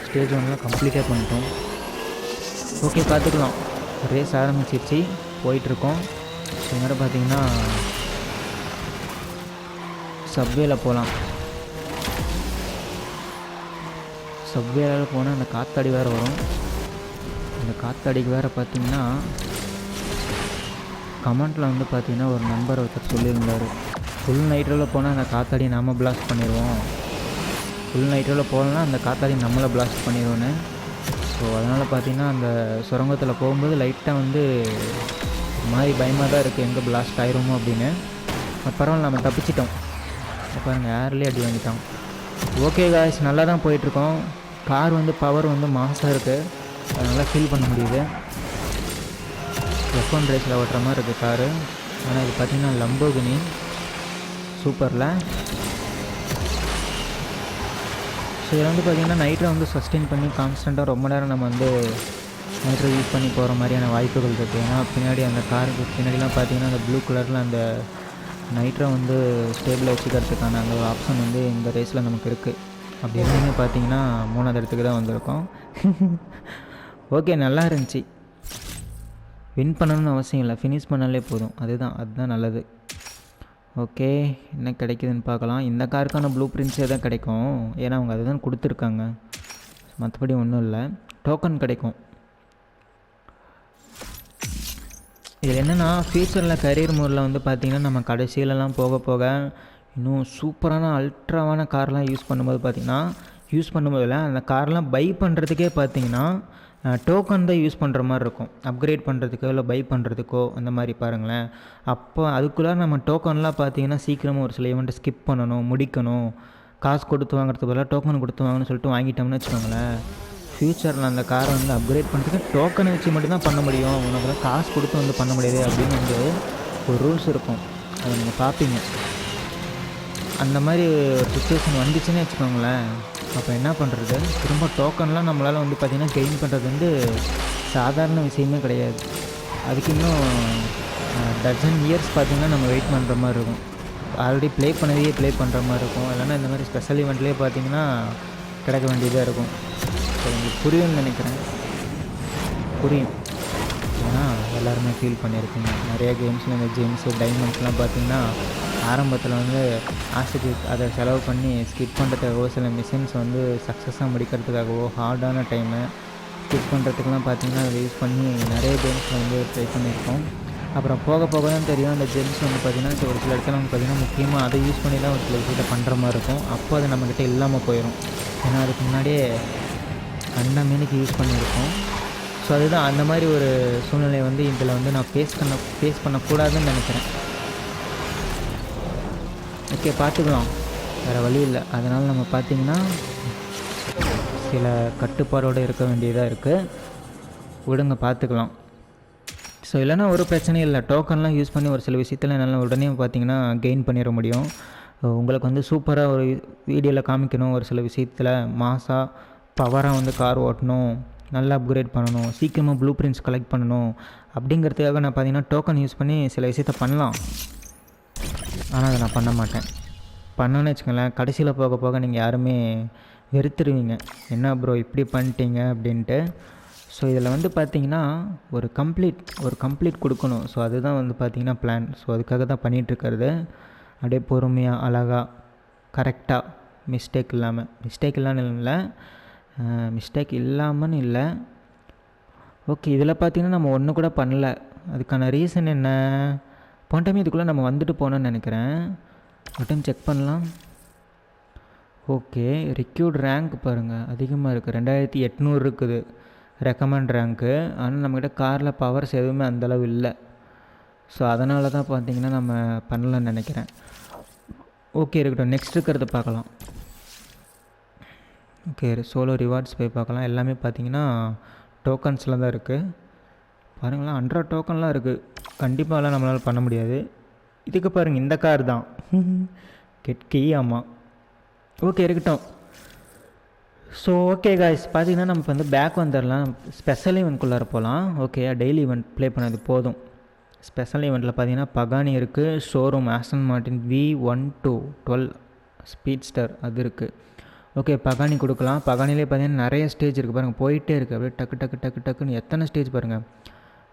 ஸ்டேஜ் 1 கம்ப்ளீட்டாக பண்ணிட்டோம். ஓகே, பார்த்துக்கலாம். ரேஸ் ஆரம்பிச்சிருச்சு, போயிட்டுருக்கோம். நேரம் பார்த்திங்கன்னா சப்வேல போகலாம். சப்வேல போனால் அந்த காத்தாடி வேறு வரும். அந்த காத்தாடிக்கு வேறு பார்த்திங்கன்னா கமெண்ட்டில் வந்து பார்த்திங்கன்னா ஒரு நம்பர் ஒருத்தர் சொல்லியிருந்தார், ஃபுல் நைட்ரோவில் போனால் அந்த காத்தாடி நாம் பிளாஸ்ட் பண்ணிடுவோம், ஃபுல் நைட்ரோவில் போகலன்னா அந்த காத்தாடி நம்மளை பிளாஸ்ட் பண்ணிடுவோன்னு. ஸோ அதனால் பார்த்திங்கன்னா அந்த சுரங்கத்தில் போகும்போது லைட்டாக வந்து ஒரு மாதிரி பயமாக தான் இருக்குது, எங்கே பிளாஸ்ட் ஆயிருமோ அப்படின்னு. பரவாயில்ல, நம்ம தப்பிச்சிட்டோம். பாருங்கள், ஏர்லேயே அடி வாங்கிட்டோம். ஓகே காய்ஸ், நல்லா தான் போயிட்டுருக்கோம். கார் வந்து பவர் வந்து மாசாக இருக்குது, அதனால் ஃபீல் பண்ண முடியுது. F1 ரேஸில் ஓட்டுற மாதிரி இருக்குது காரு. ஆனால் இது பார்த்திங்கன்னா லம்போகினி. சூப்பரில். ஸோ இதில் வந்து பார்த்திங்கன்னா நைட்ரை வந்து சஸ்டெயின் பண்ணி கான்ஸ்டண்ட்டாக ரொம்ப நேரம் நம்ம வந்து நைட்ரை யூஸ் பண்ணி போகிற மாதிரியான வாய்ப்புகள் இருக்குது. ஏன்னா பின்னாடி அந்த காருக்கு பின்னாடிலாம் பார்த்திங்கன்னா அந்த ப்ளூ கலரில் அந்த நைட்ரை வந்து ஸ்டேபிளாக வச்சுக்கிறதுக்கான அந்த ஒரு ஆப்ஷன் வந்து இந்த ரேஸில் நமக்கு இருக்குது. அப்படி இருந்தீங்க பார்த்திங்கன்னா 3வது இடத்துக்கு தான் வந்திருக்கோம். ஓகே, நல்லா இருந்துச்சு. வின் பண்ணணும்னு அவசியம் இல்லை, ஃபினிஷ் பண்ணாலே போதும். அதுதான் நல்லது. ஓகே, என்ன கிடைக்குதுன்னு பார்க்கலாம். இந்த காருக்கான ப்ளூ பிரிண்ட்ஸே தான் கிடைக்கும், ஏன்னா அவங்க அதை தான் கொடுத்துருக்காங்க. மற்றபடி ஒன்றும் இல்லை. டோக்கன் கிடைக்கும். இதில் என்னென்னா ஃபியூச்சரில் கரியர் மோடில் வந்து பார்த்திங்கன்னா நம்ம கடைசியிலலாம் போக போக இன்னும் சூப்பரான அல்ட்ராவான கார்லாம் யூஸ் பண்ணும்போதில் அந்த கார்லாம் பை பண்ணுறதுக்கே பார்த்திங்கன்னா டோக்கன் தான் யூஸ் பண்ணுற மாதிரி இருக்கும். அப்கிரேட் பண்ணுறதுக்கோ இல்லை பை பண்ணுறதுக்கோ அந்த மாதிரி பாருங்களேன். அப்போ அதுக்குள்ளே நம்ம டோக்கன்லாம் பார்த்திங்கன்னா சீக்கிரமாக ஒரு சில ஈவெண்ட்டை ஸ்கிப் பண்ணணும், முடிக்கணும். காசு கொடுத்து வாங்குறதுக்கு பதிலாக டோக்கன் கொடுத்து வாங்கன்னு சொல்லிட்டு வாங்கிட்டோம்னு வச்சுக்கோங்களேன். ஃப்யூச்சரில் அந்த காரை வந்து அப்கிரேட் பண்ணுறதுக்கு டோக்கனை வச்சு மட்டும்தான் பண்ண முடியும், உனக்கு தான் காசு கொடுத்து வந்து பண்ண முடியாது அப்படின்னு வந்து ஒரு ரூல்ஸ் இருக்கும். அதை நீங்கள் பார்ப்பீங்க. அந்த மாதிரி ஒரு சுச்சுவேஷன் வந்துச்சுன்னே வச்சுக்கோங்களேன். அப்போ என்ன பண்ணுறது, திரும்ப டோக்கன்லாம் நம்மளால் வந்து பார்த்திங்கன்னா கெயின் பண்ணுறது வந்து சாதாரண விஷயமே கிடையாது. அதுக்கு இன்னும் டஜன் இயர்ஸ் பார்த்திங்கன்னா நம்ம வெயிட் பண்ணுற மாதிரி இருக்கும். ஆல்ரெடி ப்ளே பண்ணுற மாதிரி இருக்கும். இல்லைன்னா இந்த மாதிரி ஸ்பெஷல் ஈவெண்ட்லேயே பார்த்திங்கன்னா கிடைக்க வேண்டியதாக இருக்கும். ஸோ உங்களுக்கு புரியும்னு நினைக்கிறேன். புரியும், ஏன்னா எல்லாருமே ஃபீல் பண்ணியிருக்கீங்க. நிறைய கேம்ஸில் இந்த ஜெம்ஸு டைமண்ட்ஸ்லாம் பார்த்திங்கன்னா ஆரம்பத்தில் வந்து ஆசைக்கு அதை செலவு பண்ணி ஸ்கிப் பண்ணுறதுக்காகவோ, சில மிஷின்ஸ் வந்து சக்ஸஸாக முடிக்கிறதுக்காகவோ, ஹார்டான டைமை ஸ்கிப் பண்ணுறதுக்கெலாம் பார்த்திங்கன்னா அதை யூஸ் பண்ணி நிறைய கேம்ஸில் வந்து ட்ரை பண்ணியிருக்கோம். அப்புறம் போக போக தான் தெரியும் அந்த ஜெம்ஸ் வந்து பார்த்திங்கன்னா ஒரு சில இடத்துல வந்து பார்த்திங்கன்னா முக்கியமாக அதை யூஸ் பண்ணி தான் ஒரு சில விஷயத்தை பண்ணுற மாதிரி இருக்கும். அப்போ அது நம்மக்கிட்ட இல்லாமல் போயிடும். ஏன்னா அதுக்கு முன்னாடியே கண்ட மீனுக்கு யூஸ் பண்ணியிருக்கோம். ஸோ அதுதான் அந்த மாதிரி ஒரு சூழ்நிலையை வந்து இதில் வந்து நான் ஃபேஸ் பண்ணக்கூடாதுன்னு நினைக்கிறேன். ஓகே, பார்த்துக்கலாம், வேறு வழி இல்லை. அதனால் நம்ம பார்த்திங்கன்னா சில கட்டுப்பாடோடு இருக்க வேண்டியதாக இருக்குது. விடுங்க, பார்த்துக்கலாம். ஸோ இல்லைனா ஒரு பிரச்சனையும் இல்லை. டோக்கன்லாம் யூஸ் பண்ணி ஒரு சில விஷயத்தில் என்னால் உடனே பார்த்திங்கன்னா கெயின் பண்ணிட முடியும். உங்களுக்கு வந்து சூப்பராக ஒரு வீடியோவில் காமிக்கணும், ஒரு சில விஷயத்தில் மாசாக பவராக வந்து கார் ஓட்டணும், நல்லா அப்கிரேட் பண்ணணும், சீக்கிரமாக ப்ளூ பிரிண்ட்ஸ் கலெக்ட் பண்ணணும் அப்படிங்கிறதுக்காக நான் பார்த்திங்கன்னா டோக்கன் யூஸ் பண்ணி சில விஷயத்த பண்ணலாம். ஆனால் அதை நான் பண்ண மாட்டேன். பண்ணோன்னு வச்சுக்கோங்களேன், கடைசியில் போக போக நீங்கள் யாருமே வெறுத்துருவீங்க, என்ன ப்ரோ இப்படி பண்ணிட்டீங்க அப்படின்ட்டு. ஸோ இதில் வந்து பார்த்திங்கன்னா ஒரு கம்ப்ளீட் கொடுக்கணும். ஸோ அதுதான் வந்து பார்த்திங்கன்னா பிளான். ஸோ அதுக்காக தான் பண்ணிகிட்ருக்கிறது. அப்படியே பொறுமையாக அழகாக கரெக்டாக மிஸ்டேக் இல்லாமல் இல்லை. ஓகே, இதில் பார்த்திங்கன்னா நம்ம ஒன்று கூட பண்ணல. அதுக்கான ரீசன் என்ன? போன டைம் இதுக்குள்ளே நம்ம வந்துட்டு போனோன்னு நினைக்கிறேன். ஒரு டைம் செக் பண்ணலாம். ஓகே, ரிக்யூர்ட் ரேங்க் பாருங்கள் அதிகமாக இருக்குது, 2800 இருக்குது ரெக்கமெண்ட் ரேங்க்கு. ஆனால் நம்மக்கிட்ட காரில் பவர்ஸ் எதுவுமே அந்தளவு இல்லை. ஸோ அதனால தான் பார்த்திங்கன்னா நம்ம பண்ணலன்னு நினைக்கிறேன். ஓகே, இருக்கட்டும், நெக்ஸ்ட் இருக்கிறத பார்க்கலாம். ஓகே, சோலோ ரிவார்ட்ஸ் போய் பார்க்கலாம். எல்லாமே பார்த்திங்கன்னா டோக்கன்ஸில் தான் இருக்குது. பாருங்களேன், 100 டோக்கன்லாம் இருக்குது. கண்டிப்பாகலாம் நம்மளால் பண்ண முடியாது. இதுக்கு பாருங்கள், இந்த கார் தான் கெட்கி. ஆமாம், ஓகே இருக்கட்டும். ஸோ ஓகே காய்ஸ், பார்த்திங்கன்னா நம்ம வந்து பேக் வந்துடலாம். ஸ்பெஷல் ஈவெண்ட்குள்ளார போகலாம். ஓகே, டெய்லி ஈவெண்ட் ப்ளே பண்ணது போதும். ஸ்பெஷல் ஈவெண்ட்டில் பார்த்திங்கன்னா பகானி இருக்குது, showroom Aston Martin V12 speedster அது இருக்குது. ஓகே, பகானி கொடுக்கலாம். பகானிலே பார்த்திங்கன்னா நிறைய ஸ்டேஜ் இருக்குது பாருங்கள், போயிட்டே இருக்குது அப்படியே டக்குன்னு எத்தனை ஸ்டேஜ் பாருங்கள்,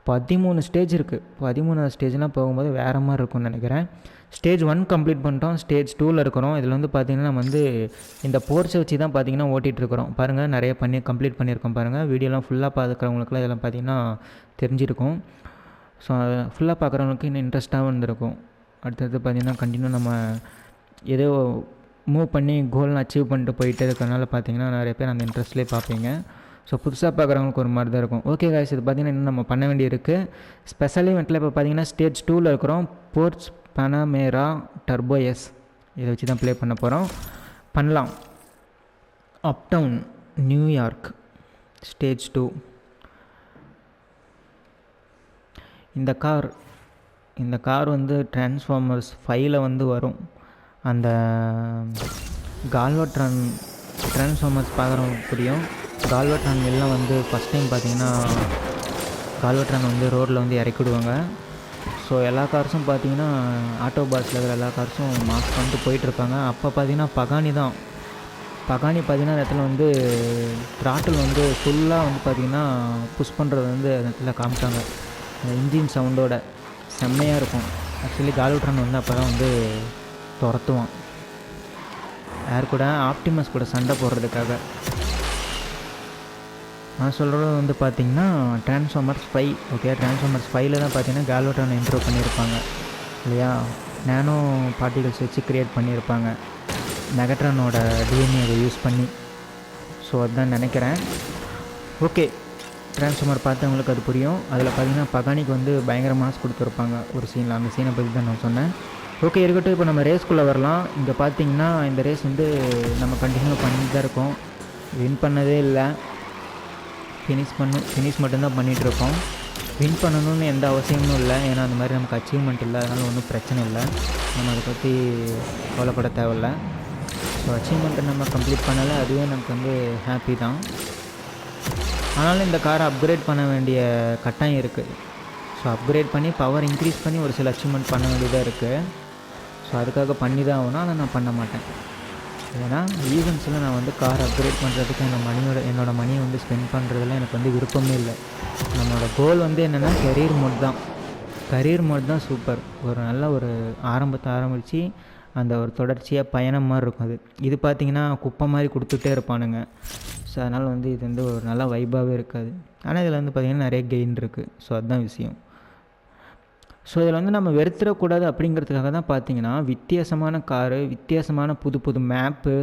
13 ஸ்டேஜ் இருக்குது. 13வது ஸ்டேஜ்லாம் போகும்போது வேறு மாதிரி இருக்கும்னு நினைக்கிறேன். ஸ்டேஜ் 1 கம்ப்ளீட் பண்ணிட்டோம், ஸ்டேஜ் 2ல் இருக்கிறோம். இதில் வந்து பார்த்திங்கன்னா நம்ம வந்து இந்த போர்ச்சை வச்சு தான் பார்த்திங்கன்னா ஓட்டிகிட்ருக்கிறோம். பாருங்கள், நிறைய கம்ப்ளீட் பண்ணியிருக்கோம் பாருங்கள். வீடியோலாம் ஃபுல்லாக பார்க்குறவங்களுக்குலாம் இதெல்லாம் பார்த்திங்கன்னா தெரிஞ்சிருக்கும். ஸோ அதை ஃபுல்லாக பார்க்குறவங்களுக்கு இன்னும் இன்ட்ரெஸ்ட்டாகவும் இருந்திருக்கும். அடுத்தது பார்த்திங்கன்னா கண்டினியூ நம்ம ஏதோ மூவ் பண்ணி கோல்லாம் அச்சீவ் பண்ணிட்டு போயிட்டே இருக்கிறனால பார்த்திங்கன்னா நிறைய பேர் அந்த இன்ட்ரெஸ்ட்லேயே பார்ப்பீங்க. ஸோ புதுசாக பார்க்குறவங்களுக்கு ஒரு மாதிரி தான் இருக்கும். ஓகே காய்ஸ், இது பார்த்திங்கன்னா இன்னும் நம்ம பண்ண வேண்டியிருக்கு. ஸ்பெஷல் ஈவெண்ட்டில் இப்போ பார்த்திங்கன்னா ஸ்டேஜ் 2ல் இருக்கிறோம். போர்ட்ஸ் பனாமேரா டர்போ எஸ் இதை வச்சு தான் ப்ளே பண்ண போகிறோம். பண்ணலாம். Uptown New York stage 2. இந்த கார் வந்து டிரான்ஸ்ஃபார்மர்ஸ் 5ல் வந்து வரும். அந்த கால்வட்ரான் டிரான்ஸ்ஃபார்மர்ஸ் பார்க்குறவங்களுக்கு புரியும். கால்வட்ரான் எல்லாம் வந்து ஃபஸ்ட் டைம் பார்த்திங்கன்னா கால்வட்ரான் வந்து ரோட்டில் வந்து இறக்கிவிடுவாங்க. ஸோ எல்லா கார்ஸும் பார்த்திங்கன்னா ஆட்டோபாஸில் இருக்கிற எல்லா கார்ஸும் மாஸ்க் பண்ணிட்டு போயிட்டுருப்பாங்க. அப்போ பார்த்திங்கன்னா பகானி பார்த்திங்கன்னா அந்த இடத்துல வந்து த்ராட்டில் வந்து ஃபுல்லாக வந்து பார்த்திங்கன்னா புஷ் பண்ணுறது வந்து அந்த இடத்துல காமிச்சாங்க. அந்த இன்ஜின் சவுண்டோட செம்மையாக இருக்கும். ஆக்சுவலி கால்வட்ரான் வந்து அப்போ தான் வந்து துரத்துவான் யார் கூட, ஆப்டிமஸ் கூட சண்டை போடுறதுக்காக. நான் சொல்கிறது வந்து பார்த்திங்கன்னா டிரான்ஸ்ஃபார்மர்ஸ் 5. ஓகே, டிரான்ஸ்ஃபார்மர்ஸ் 5ல் தான் பார்த்திங்கன்னா கால்வட்ரான் இன்ட்ரோ பண்ணியிருப்பாங்க இல்லையா, நேனோ பார்ட்டிகல்ஸ் வச்சு க்ரியேட் பண்ணியிருப்பாங்க மெகட்ரானோட டிஎன்ஏ அதை யூஸ் பண்ணி. ஸோ அதுதான் நினைக்கிறேன். ஓகே, டிரான்ஸ்ஃபார்மர் பார்த்தவங்களுக்கு அது புரியும். அதில் பார்த்திங்கன்னா பகானிக்கு வந்து பயங்கர மாஸ் கொடுத்துருப்பாங்க ஒரு சீனில். அந்த சீனை பற்றி தான் நான் சொன்னேன். ஓகே இருக்கட்டும், இப்போ நம்ம ரேஸ்க்குள்ளே வரலாம். இங்கே பார்த்திங்கன்னா இந்த ரேஸ் வந்து நம்ம கண்டினியூ பண்ணிட்டு தான் இருக்கோம். வின் பண்ணதே இல்லை, ஃபினிஷ் மட்டும்தான் பண்ணிகிட்ருக்கோம். வின் பண்ணணும்னு எந்த அவசியமும் இல்லை, ஏன்னா அந்த மாதிரி நமக்கு அச்சீவ்மெண்ட் இல்லை. அதனால் ஒன்றும் பிரச்சனை இல்லை, நம்ம அதை பற்றி கவலைப்பட தேவையில்லை. ஸோ அச்சீவ்மெண்ட்டை நம்ம கம்ப்ளீட் பண்ணலை, அதுவே நமக்கு வந்து ஹாப்பி தான். ஆனாலும் இந்த காரை அப்கிரேட் பண்ண வேண்டிய கட்டாயம் இருக்குது. ஸோ அப்கிரேட் பண்ணி பவர் இன்க்ரீஸ் பண்ணி ஒரு சில அச்சீவ்மெண்ட் பண்ண வேண்டியதாக இருக்குது. ஸோ அதுக்காக பண்ணி தான் ஆகணும், ஆனால் நான் பண்ண மாட்டேன். ஏன்னா ஈவெண்ட்ஸில் நான் வந்து கார் அப்கிரேட் பண்ணுறதுக்கு என்னோடய மணியை வந்து ஸ்பெண்ட் பண்ணுறதுல எனக்கு வந்து விருப்பமே இல்லை. நம்மளோட கோல் வந்து என்னென்னா கரியர் மோட் தான் சூப்பர். ஒரு நல்ல ஒரு ஆரம்பித்து அந்த ஒரு தொடர்ச்சியாக பயணம் மாதிரி இருக்கும். இது பார்த்திங்கன்னா குப்பை மாதிரி கொடுத்துட்டே இருப்பானுங்க. ஸோ அதனால் வந்து இது வந்து ஒரு நல்ல வைபாகவே இருக்காது. ஆனால் இதில் வந்து பார்த்திங்கன்னா நிறைய கெயின் இருக்குது. ஸோ அதுதான் விஷயம். ஸோ இதில் வந்து நம்ம வெறுத்துடக்கூடாது அப்படிங்கிறதுக்காக தான் பார்த்திங்கன்னா வித்தியாசமான காரு, வித்தியாசமான புது மேப்பு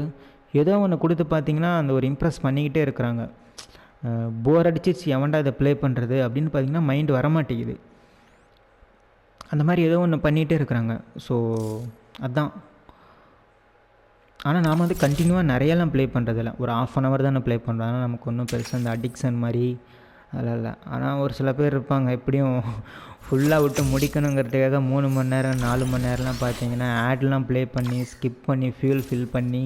ஏதோ ஒன்று கொடுத்து பார்த்திங்கன்னா அந்த ஒரு இம்ப்ரெஸ் பண்ணிக்கிட்டே இருக்கிறாங்க. போர் அடிச்சிச்சு எவன்டா இதை ப்ளே பண்ணுறது அப்படின்னு பார்த்திங்கன்னா மைண்டு வரமாட்டேங்குது. அந்த மாதிரி ஏதோ ஒன்று பண்ணிகிட்டே இருக்கிறாங்க. ஸோ அதுதான் ஆனால் நாம் வந்து கண்டினியூவாக நிறையெல்லாம் ப்ளே பண்ணுறதில்ல, ஒரு 1/2 hour தானே ப்ளே பண்ணுறோம். அதனால் நமக்கு ஒன்றும் பெருசாக அந்த அடிக்ஷன் மாதிரி அதெல்லாம் இல்லை. ஆனால் ஒரு சில பேர் இருப்பாங்க, எப்படியும் ஃபுல்லாக விட்டு முடிக்கணுங்கிறதுக்காக 3 மணி நேரம் 4 மணி நேரம்லாம் பார்த்தீங்கன்னா ஆட்லாம் ப்ளே பண்ணி ஸ்கிப் பண்ணி ஃபியூல் ஃபில் பண்ணி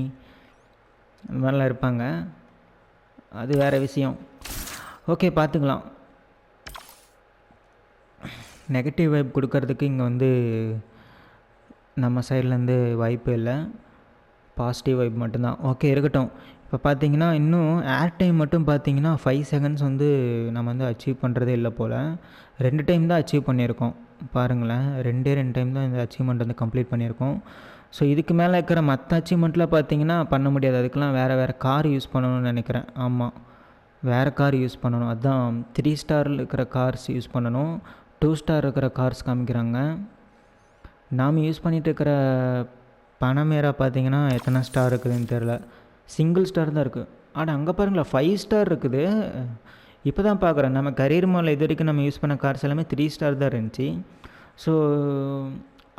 அந்த மாதிரிலாம் இருப்பாங்க. அது வேறு விஷயம். ஓகே, பார்த்துக்கலாம். நெகட்டிவ் வைப் கொடுக்கறதுக்கு இங்கே வந்து நம்ம சைட்லேருந்து வாய்ப்பு இல்லை, பாசிட்டிவ் வைப் மட்டும்தான். ஓகே, இருக்கட்டும். இப்போ பார்த்தீங்கன்னா இன்னும் ஏர் டைம் மட்டும் பார்த்தீங்கன்னா 5 seconds வந்து நம்ம வந்து அச்சீவ் பண்ணுறதே இல்லை போல். 2 டைம் தான் அச்சீவ் பண்ணியிருக்கோம் பாருங்களேன். 2 டைம் தான் இந்த அச்சீவ்மெண்ட் வந்து கம்ப்ளீட் பண்ணியிருக்கோம். ஸோ இதுக்கு மேலே இருக்கிற மற்ற அச்சீவ்மெண்ட்டில் பார்த்தீங்கன்னா பண்ண முடியாது. அதுக்கெலாம் வேறு கார் யூஸ் பண்ணணும்னு நினைக்கிறேன். ஆமாம், வேறு கார் யூஸ் பண்ணணும். அதுதான் 3 star இருக்கிற கார்ஸ் யூஸ் பண்ணணும். 2 star இருக்கிற கார்ஸ் காமிக்கிறாங்க. நாம் யூஸ் பண்ணிகிட்டு இருக்கிற பனமேரா பார்த்தீங்கன்னா எத்தனை ஸ்டார் இருக்குதுன்னு தெரில, சிங்கிள் ஸ்டார் தான் இருக்குது. ஆனால் அங்கே பாருங்களா 5 star இருக்குது. இப்போ தான் பார்க்குறேன். நம்ம கரியர் மாலில் இது வரைக்கும் நம்ம யூஸ் பண்ண கார்ஸ் எல்லாமே 3 star தான் இருந்துச்சு. ஸோ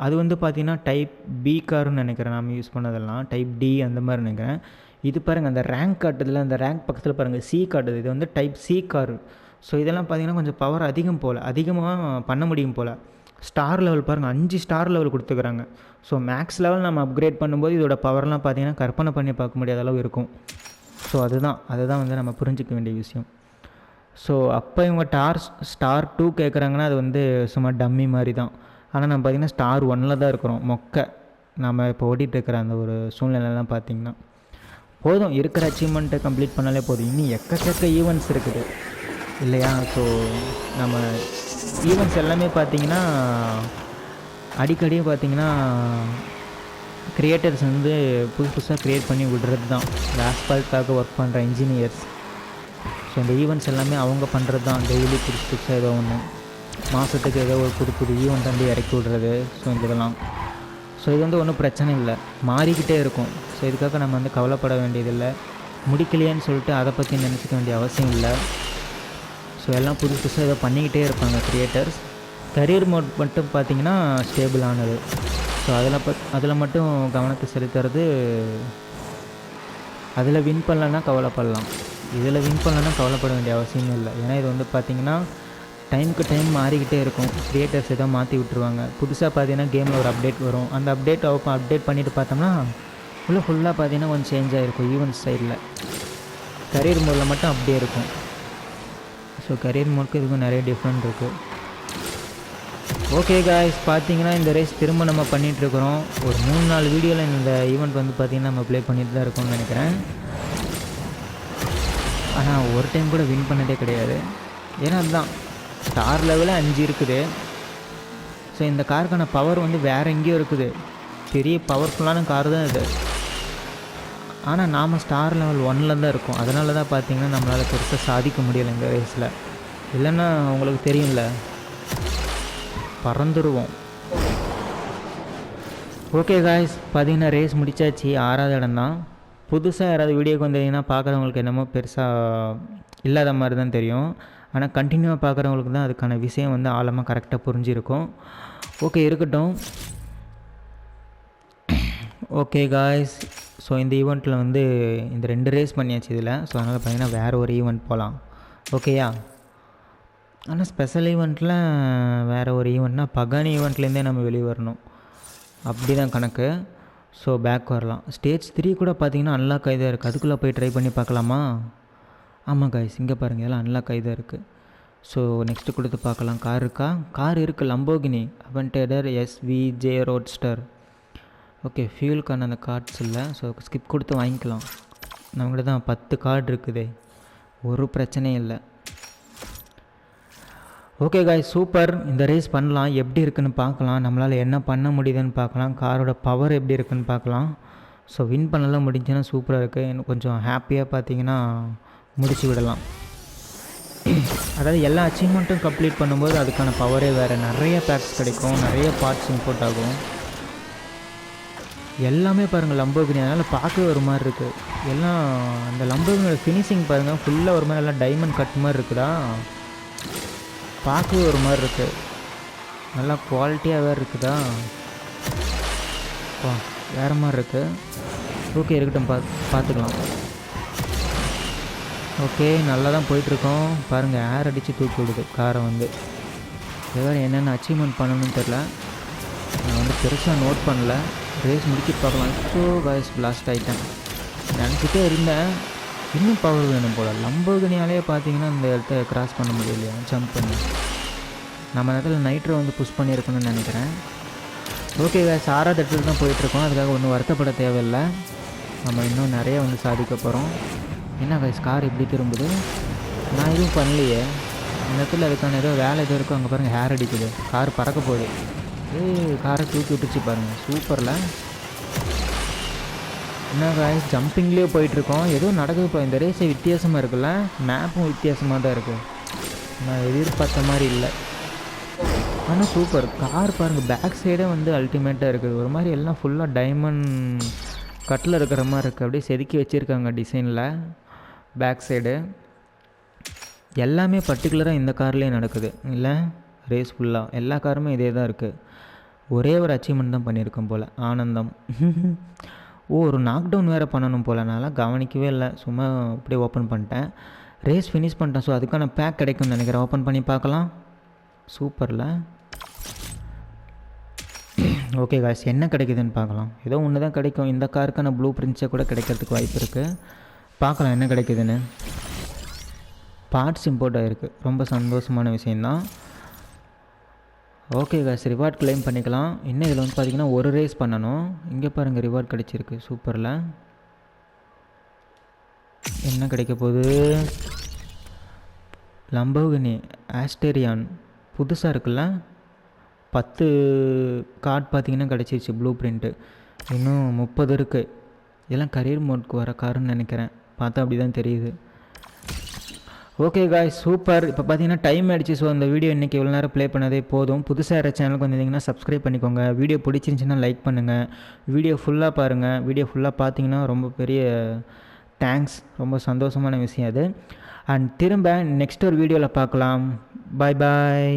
அது வந்து பார்த்திங்கன்னா டைப் பி கார்னு நினைக்கிறேன். நம்ம யூஸ் பண்ணதெல்லாம் டைப் டி அந்த மாதிரி நினைக்கிறேன். இது பாருங்கள், அந்த ரேங்க் காட்டுதில், அந்த ரேங்க் பக்கத்தில் பாருங்கள் சி காட்டுது. இது வந்து டைப் சி கார். ஸோ இதெல்லாம் பார்த்திங்கன்னா கொஞ்சம் பவர் அதிகம் போல், அதிகமாக பண்ண முடியும் போல். ஸ்டார் லெவல் பாருங்கள், 5 star லெவல் கொடுத்துக்கிறாங்க. ஸோ மேக்ஸ் லெவல் நம்ம அப்கிரேட் பண்ணும்போது இதோட பவர்லாம் பார்த்திங்கன்னா கற்பனை பண்ணி பார்க்க முடியாத அளவு இருக்கும். ஸோ அதுதான் வந்து நம்ம புரிஞ்சிக்க வேண்டிய விஷயம். ஸோ அப்போ இவங்க ஸ்டார் 2 கேட்குறாங்கன்னா அது வந்து சும்மா டம்மி மாதிரி தான். ஆனால் நம்ம பார்த்திங்கன்னா ஸ்டார் 1 தான் இருக்கிறோம். நம்ம இப்போ ஓடிட்டுருக்கிற அந்த ஒரு சூழ்நிலைலாம் பார்த்திங்கன்னா போதும், இருக்கிற அச்சீவ்மெண்ட்டை கம்ப்ளீட் பண்ணாலே போதும். இன்னும் எக்கச்சக்க ஈவெண்ட்ஸ் இருக்குது இல்லையா? ஸோ நம்ம ஈவெண்ட்ஸ் எல்லாமே பார்த்திங்கன்னா அடிக்கடி பார்த்திங்கன்னா க்ரியேட்டர்ஸ் வந்து புதுசாக க்ரியேட் பண்ணி விடுறது தான். இந்த ஆஸ்பால்ட்டாக ஒர்க் பண்ணுற இன்ஜினியர்ஸ். ஸோ இந்த ஈவெண்ட்ஸ் எல்லாமே அவங்க பண்ணுறது தான். டெய்லி புதுசாக ஏதோ ஒன்று, மாதத்துக்கு ஏதோ ஒரு புது ஈவெண்ட் வந்து இறக்கி விடுறது. ஸோ இதெல்லாம் இது வந்து ஒன்றும் பிரச்சனை இல்லை, மாறிக்கிட்டே இருக்கும். ஸோ இதுக்காக நம்ம வந்து கவலைப்பட வேண்டியதில்லை. முடிக்கலையேன்னு சொல்லிட்டு அதை பற்றி நினச்சிக்க வேண்டிய அவசியம் இல்லை. ஸோ எல்லாம் புதுசாக ஏதோ பண்ணிக்கிட்டே இருப்பாங்க க்ரியேட்டர்ஸ். கரியர் மோட் மட்டும் பார்த்திங்கன்னா ஸ்டேபிளானது. ஸோ அதில் மட்டும் கவனத்தை செலுத்துறது. அதில் வின் பண்ணலன்னா கவலைப்படலாம், இதில் வின் பண்ணலன்னா கவலைப்பட வேண்டிய அவசியமும் இல்லை. ஏன்னா இது வந்து பார்த்திங்கன்னா டைமுக்கு டைம் மாறிக்கிட்டே இருக்கும். க்ரியேட்டர்ஸ் ஏதோ மாற்றி விட்ருவாங்க. புதுசாக பார்த்தீங்கன்னா கேமில் ஒரு அப்டேட் வரும். அந்த அப்டேட் பண்ணிவிட்டு பார்த்தோம்னா ஃபுல்லாக பார்த்தீங்கன்னா கொஞ்சம் சேஞ்ச் ஆகிருக்கும் ஈவெண்ட்ஸ் சைடில். கரியர் மோடில் மட்டும் அப்படியே இருக்கும். ஸோ கரியர் மோடுக்கு இதுக்கும் நிறைய டிஃப்ரெண்ட் இருக்குது. ஓகே காய்ஸ், பார்த்தீங்கன்னா இந்த ரேஸ் திரும்ப நம்ம பண்ணிகிட்ருக்குறோம். ஒரு 3-4 வீடியோவில் இந்த ஈவெண்ட் வந்து பார்த்திங்கன்னா நம்ம ப்ளே பண்ணிட்டு தான் இருக்கோம்னு நினைக்கிறேன். ஆனால் ஒரு டைம் கூட வின் பண்ணதே கிடையாது. ஏன்னா அதுதான் ஸ்டார் லெவலில் 5 இருக்குது. ஸோ இந்த காருக்கான பவர் வந்து வேறு எங்கேயோ இருக்குது. பெரிய பவர்ஃபுல்லான கார் தான் இது. ஆனால் நாம் ஸ்டார் லெவல் 1 தான் இருக்கோம். அதனால தான் பார்த்திங்கன்னா நம்மளால் பெருசாக சாதிக்க முடியலை இந்த ரேஸில். இல்லைன்னா உங்களுக்கு தெரியும்ல, பறந்துடுவோம். ஓகே காய்ஸ், பார்த்தீங்கன்னா ரேஸ் முடித்தாச்சு. 6வது இடம் தான். புதுசாக யாராவது வீடியோக்கு வந்தீங்கன்னா பார்க்குறவங்களுக்கு என்னமோ பெருசாக இல்லாத மாதிரி தான் தெரியும். ஆனால் கண்டினியூவாக பார்க்குறவங்களுக்கு தான் அதுக்கான விஷயம் வந்து ஆழமாக கரெக்டாக புரிஞ்சிருக்கும். ஓகே, இருக்கட்டும். ஓகே காய்ஸ், ஸோ இந்த ஈவெண்ட்டில் வந்து இந்த 2 ரேஸ் பண்ணியாச்சு இதில். ஸோ அதனால் பார்த்திங்கன்னா வேறு ஒரு ஈவெண்ட் போகலாம். ஓகேயா? ஆனால் ஸ்பெஷல் ஈவெண்ட்டில் வேறு ஒரு ஈவெண்ட்னா பகானி ஈவெண்ட்லேருந்தே நம்ம வெளியே வரணும், அப்படி தான் கணக்கு. ஸோ பேக் வரலாம். ஸ்டேஜ் 3 கூட பார்த்திங்கன்னா அன்லாக் ஆகி தான் இருக்குது. அதுக்குள்ளே போய் ட்ரை பண்ணி பார்க்கலாமா? ஆமாம் காய்ஸ், இங்கே பாருங்கள், இதெல்லாம் அன்லாக் ஆகி தான் இருக்குது. ஸோ நெக்ஸ்ட்டு கொடுத்து பார்க்கலாம். கார் இருக்கா? கார் இருக்குது, லம்போகினி அவென்டேடர் SVJ ரோட்ஸ்டர். ஓகே, ஃபியூலுக்கான அந்த கார்ட்ஸ் இல்லை. ஸோ ஸ்கிப் கொடுத்து வாங்கிக்கலாம். நம்மகிட்ட தான் 10 கார்டு இருக்குது, ஒரு பிரச்சனையும் இல்லை. Okay guys, super. இந்த ரேஸ் பண்ணலாம், எப்படி இருக்குதுன்னு பார்க்கலாம். நம்மளால் என்ன பண்ண முடியுதுன்னு பார்க்கலாம். காரோட பவர் எப்படி இருக்குதுன்னு பார்க்கலாம். ஸோ வின் பண்ணலாம் முடிஞ்சுன்னா சூப்பராக இருக்குது. எனக்கு கொஞ்சம் ஹாப்பியாக பார்த்தீங்கன்னா முடிச்சு விடலாம். அதாவது எல்லா அச்சீவ்மெண்ட்டும் கம்ப்ளீட் பண்ணும்போது அதுக்கான பவரே வேறு. நிறைய பேக்ஸ் கிடைக்கும், நிறைய பார்ட்ஸ் இம்போர்ட் ஆகும். எல்லாமே பாருங்கள் லம்போகினி, அதனால் பார்க்கவே ஒரு மாதிரி இருக்குது. எல்லாம் அந்த லம்போகினியோட ஃபினிஷிங் பாருங்கள், ஃபுல்லாக ஒரு மாதிரி எல்லாம் டைமண்ட் கட் மாதிரி இருக்குதா, பார்க்கவே ஒரு மாதிரி இருக்குது. நல்லா குவாலிட்டியாக வேறு இருக்குதா, வேறு மாதிரி இருக்குது. ஓகே இருக்கட்டும், பார்த்துக்கலாம். ஓகே நல்லா தான் போயிட்டுருக்கோம். பாருங்கள் ஏர் அடித்து தூக்கி விடுது காரை வந்து. வேறு என்னென்ன அச்சீவ்மெண்ட் பண்ணணும்னு தெரில, நான் வந்து பெருசாக நோட் பண்ணல. ரேஸ் முடிக்க பார்க்கலாம். ஸோ காய்ஸ் பிளாஸ்ட் ஆகிட்டேன். நினச்சிட்டே இருந்தேன் இன்னும் பவர் வேணும் போல். லம்போகினியாலே பார்த்தீங்கன்னா இந்த இடத்த கிராஸ் பண்ண முடியலையா, ஜம்ப் பண்ணி. நம்ம இடத்துல நைட்ரோ வந்து புஷ் பண்ணியிருக்கணும்னு நினைக்கிறேன். ஓகே காய்ஸ் 6வது இடத்துல தான் போயிட்டுருக்கோம். அதுக்காக ஒன்றும் வருத்தப்பட தேவையில்லை. நம்ம இன்னும் நிறைய வந்து சாதிக்க போகிறோம். என்ன காய்ஸ் கார் எப்படி திரும்புது? நான் எதுவும் பண்ணலையே. இந்த இடத்துல அதுக்கான ஏதோ வேலை எதோ இருக்கும். அங்கே பாருங்கள் ஹேர் அடிக்குது, கார் பறக்க போகுது. காரை தூக்கி விட்டுச்சு பாருங்கள், சூப்பரில். என்ன காய்ஸ் ஜம்பிங்லேயே போயிட்டுருக்கோம். எதுவும் நடக்குது இப்போ. இந்த ரேஸே வித்தியாசமாக இருக்குல்ல, மேப்பும் வித்தியாசமாக தான் இருக்குது. நான் எதிர்பார்த்த மாதிரி இல்லை. ஆனால் சூப்பர் கார் பாருங்கள். பேக் சைடே வந்து அல்டிமேட்டாக இருக்குது. ஒரு மாதிரி எல்லாம் ஃபுல்லாக டைமண்ட் கட்டில் இருக்கிற மாதிரி இருக்குது. அப்படியே செதுக்கி வச்சுருக்காங்க டிசைனில். பேக் சைடு எல்லாமே பர்டிகுலராக இந்த கார்லேயே நடக்குது இல்லை, ரேஸ் ஃபுல்லாக எல்லா காருமே இதே தான் இருக்குது. ஒரே ஒரு அச்சீவ்மெண்ட் தான் பண்ணியிருக்கோம் போல், ஆனந்தம். ஒரு நாக் டவுன் வேறு பண்ணணும் போல். நான்லாம் கவனிக்கவே இல்லை, சும்மா அப்படியே ஓப்பன் பண்ணிட்டேன். ரேஸ் ஃபினிஷ் பண்ணிட்டேன். ஸோ அதுக்கான பேக் கிடைக்கும்னு நினைக்கிறேன். ஓப்பன் பண்ணி பார்க்கலாம். சூப்பரில். ஓகே காய்ஸ் என்ன கிடைக்குதுன்னு பார்க்கலாம். ஏதோ ஒன்று தான் கிடைக்கும். இந்த காருக்கான ப்ளூ பிரிண்ட்ஸை கூட கிடைக்கிறதுக்கு வாய்ப்பு இருக்குது. பார்க்கலாம் என்ன கிடைக்குதுன்னு. பார்ட்ஸ் இம்போர்ட் ஆகிருக்கு, ரொம்ப சந்தோஷமான விஷயந்தான். ஓகே காய்ஸ் ரிவார்ட் கிளைம் பண்ணிக்கலாம். இன்னும் இதில் வந்து பார்த்திங்கன்னா ஒரு ரேஸ் பண்ணணும். இங்கே பாருங்கள் ரிவார்ட் கிடச்சிருக்கு, சூப்பரில். என்ன கிடைக்க போகுது? லம்போகினி ஆஸ்டேரியான் புதுசாக இருக்குல்ல. 10 கார்டு பார்த்திங்கன்னா கிடச்சிருச்சு ப்ளூ பிரிண்ட்டு. இன்னும் 30 இருக்குது. இதெல்லாம் கரியர் மோட்க்கு வர காருன்னு நினைக்கிறேன், பார்த்தா அப்படி தான் தெரியுது. Okay guys super. இப்போ பார்த்தீங்கன்னா டைம் ஆகிடுச்சு. ஸோ அந்த வீடியோ இன்றைக்கி இவ்வளோ நேரம் ப்ளே பண்ணதே போதும். புதுசாக யாராவது சேனலுக்கு வந்திருந்தீங்கன்னா சப்ஸ்கிரைப் பண்ணிக்கோங்க. வீடியோ பிடிச்சிருந்துச்சின்னா லைக் பண்ணுங்கள். வீடியோ ஃபுல்லாக பாருங்கள். வீடியோ ஃபுல்லாக பார்த்தீங்கன்னா ரொம்ப பெரிய தேங்க்ஸ், ரொம்ப சந்தோஷமான விஷயம் அது. அண்ட் திரும்ப நெக்ஸ்ட் ஒரு வீடியோவில் பார்க்கலாம். பாய் பாய்.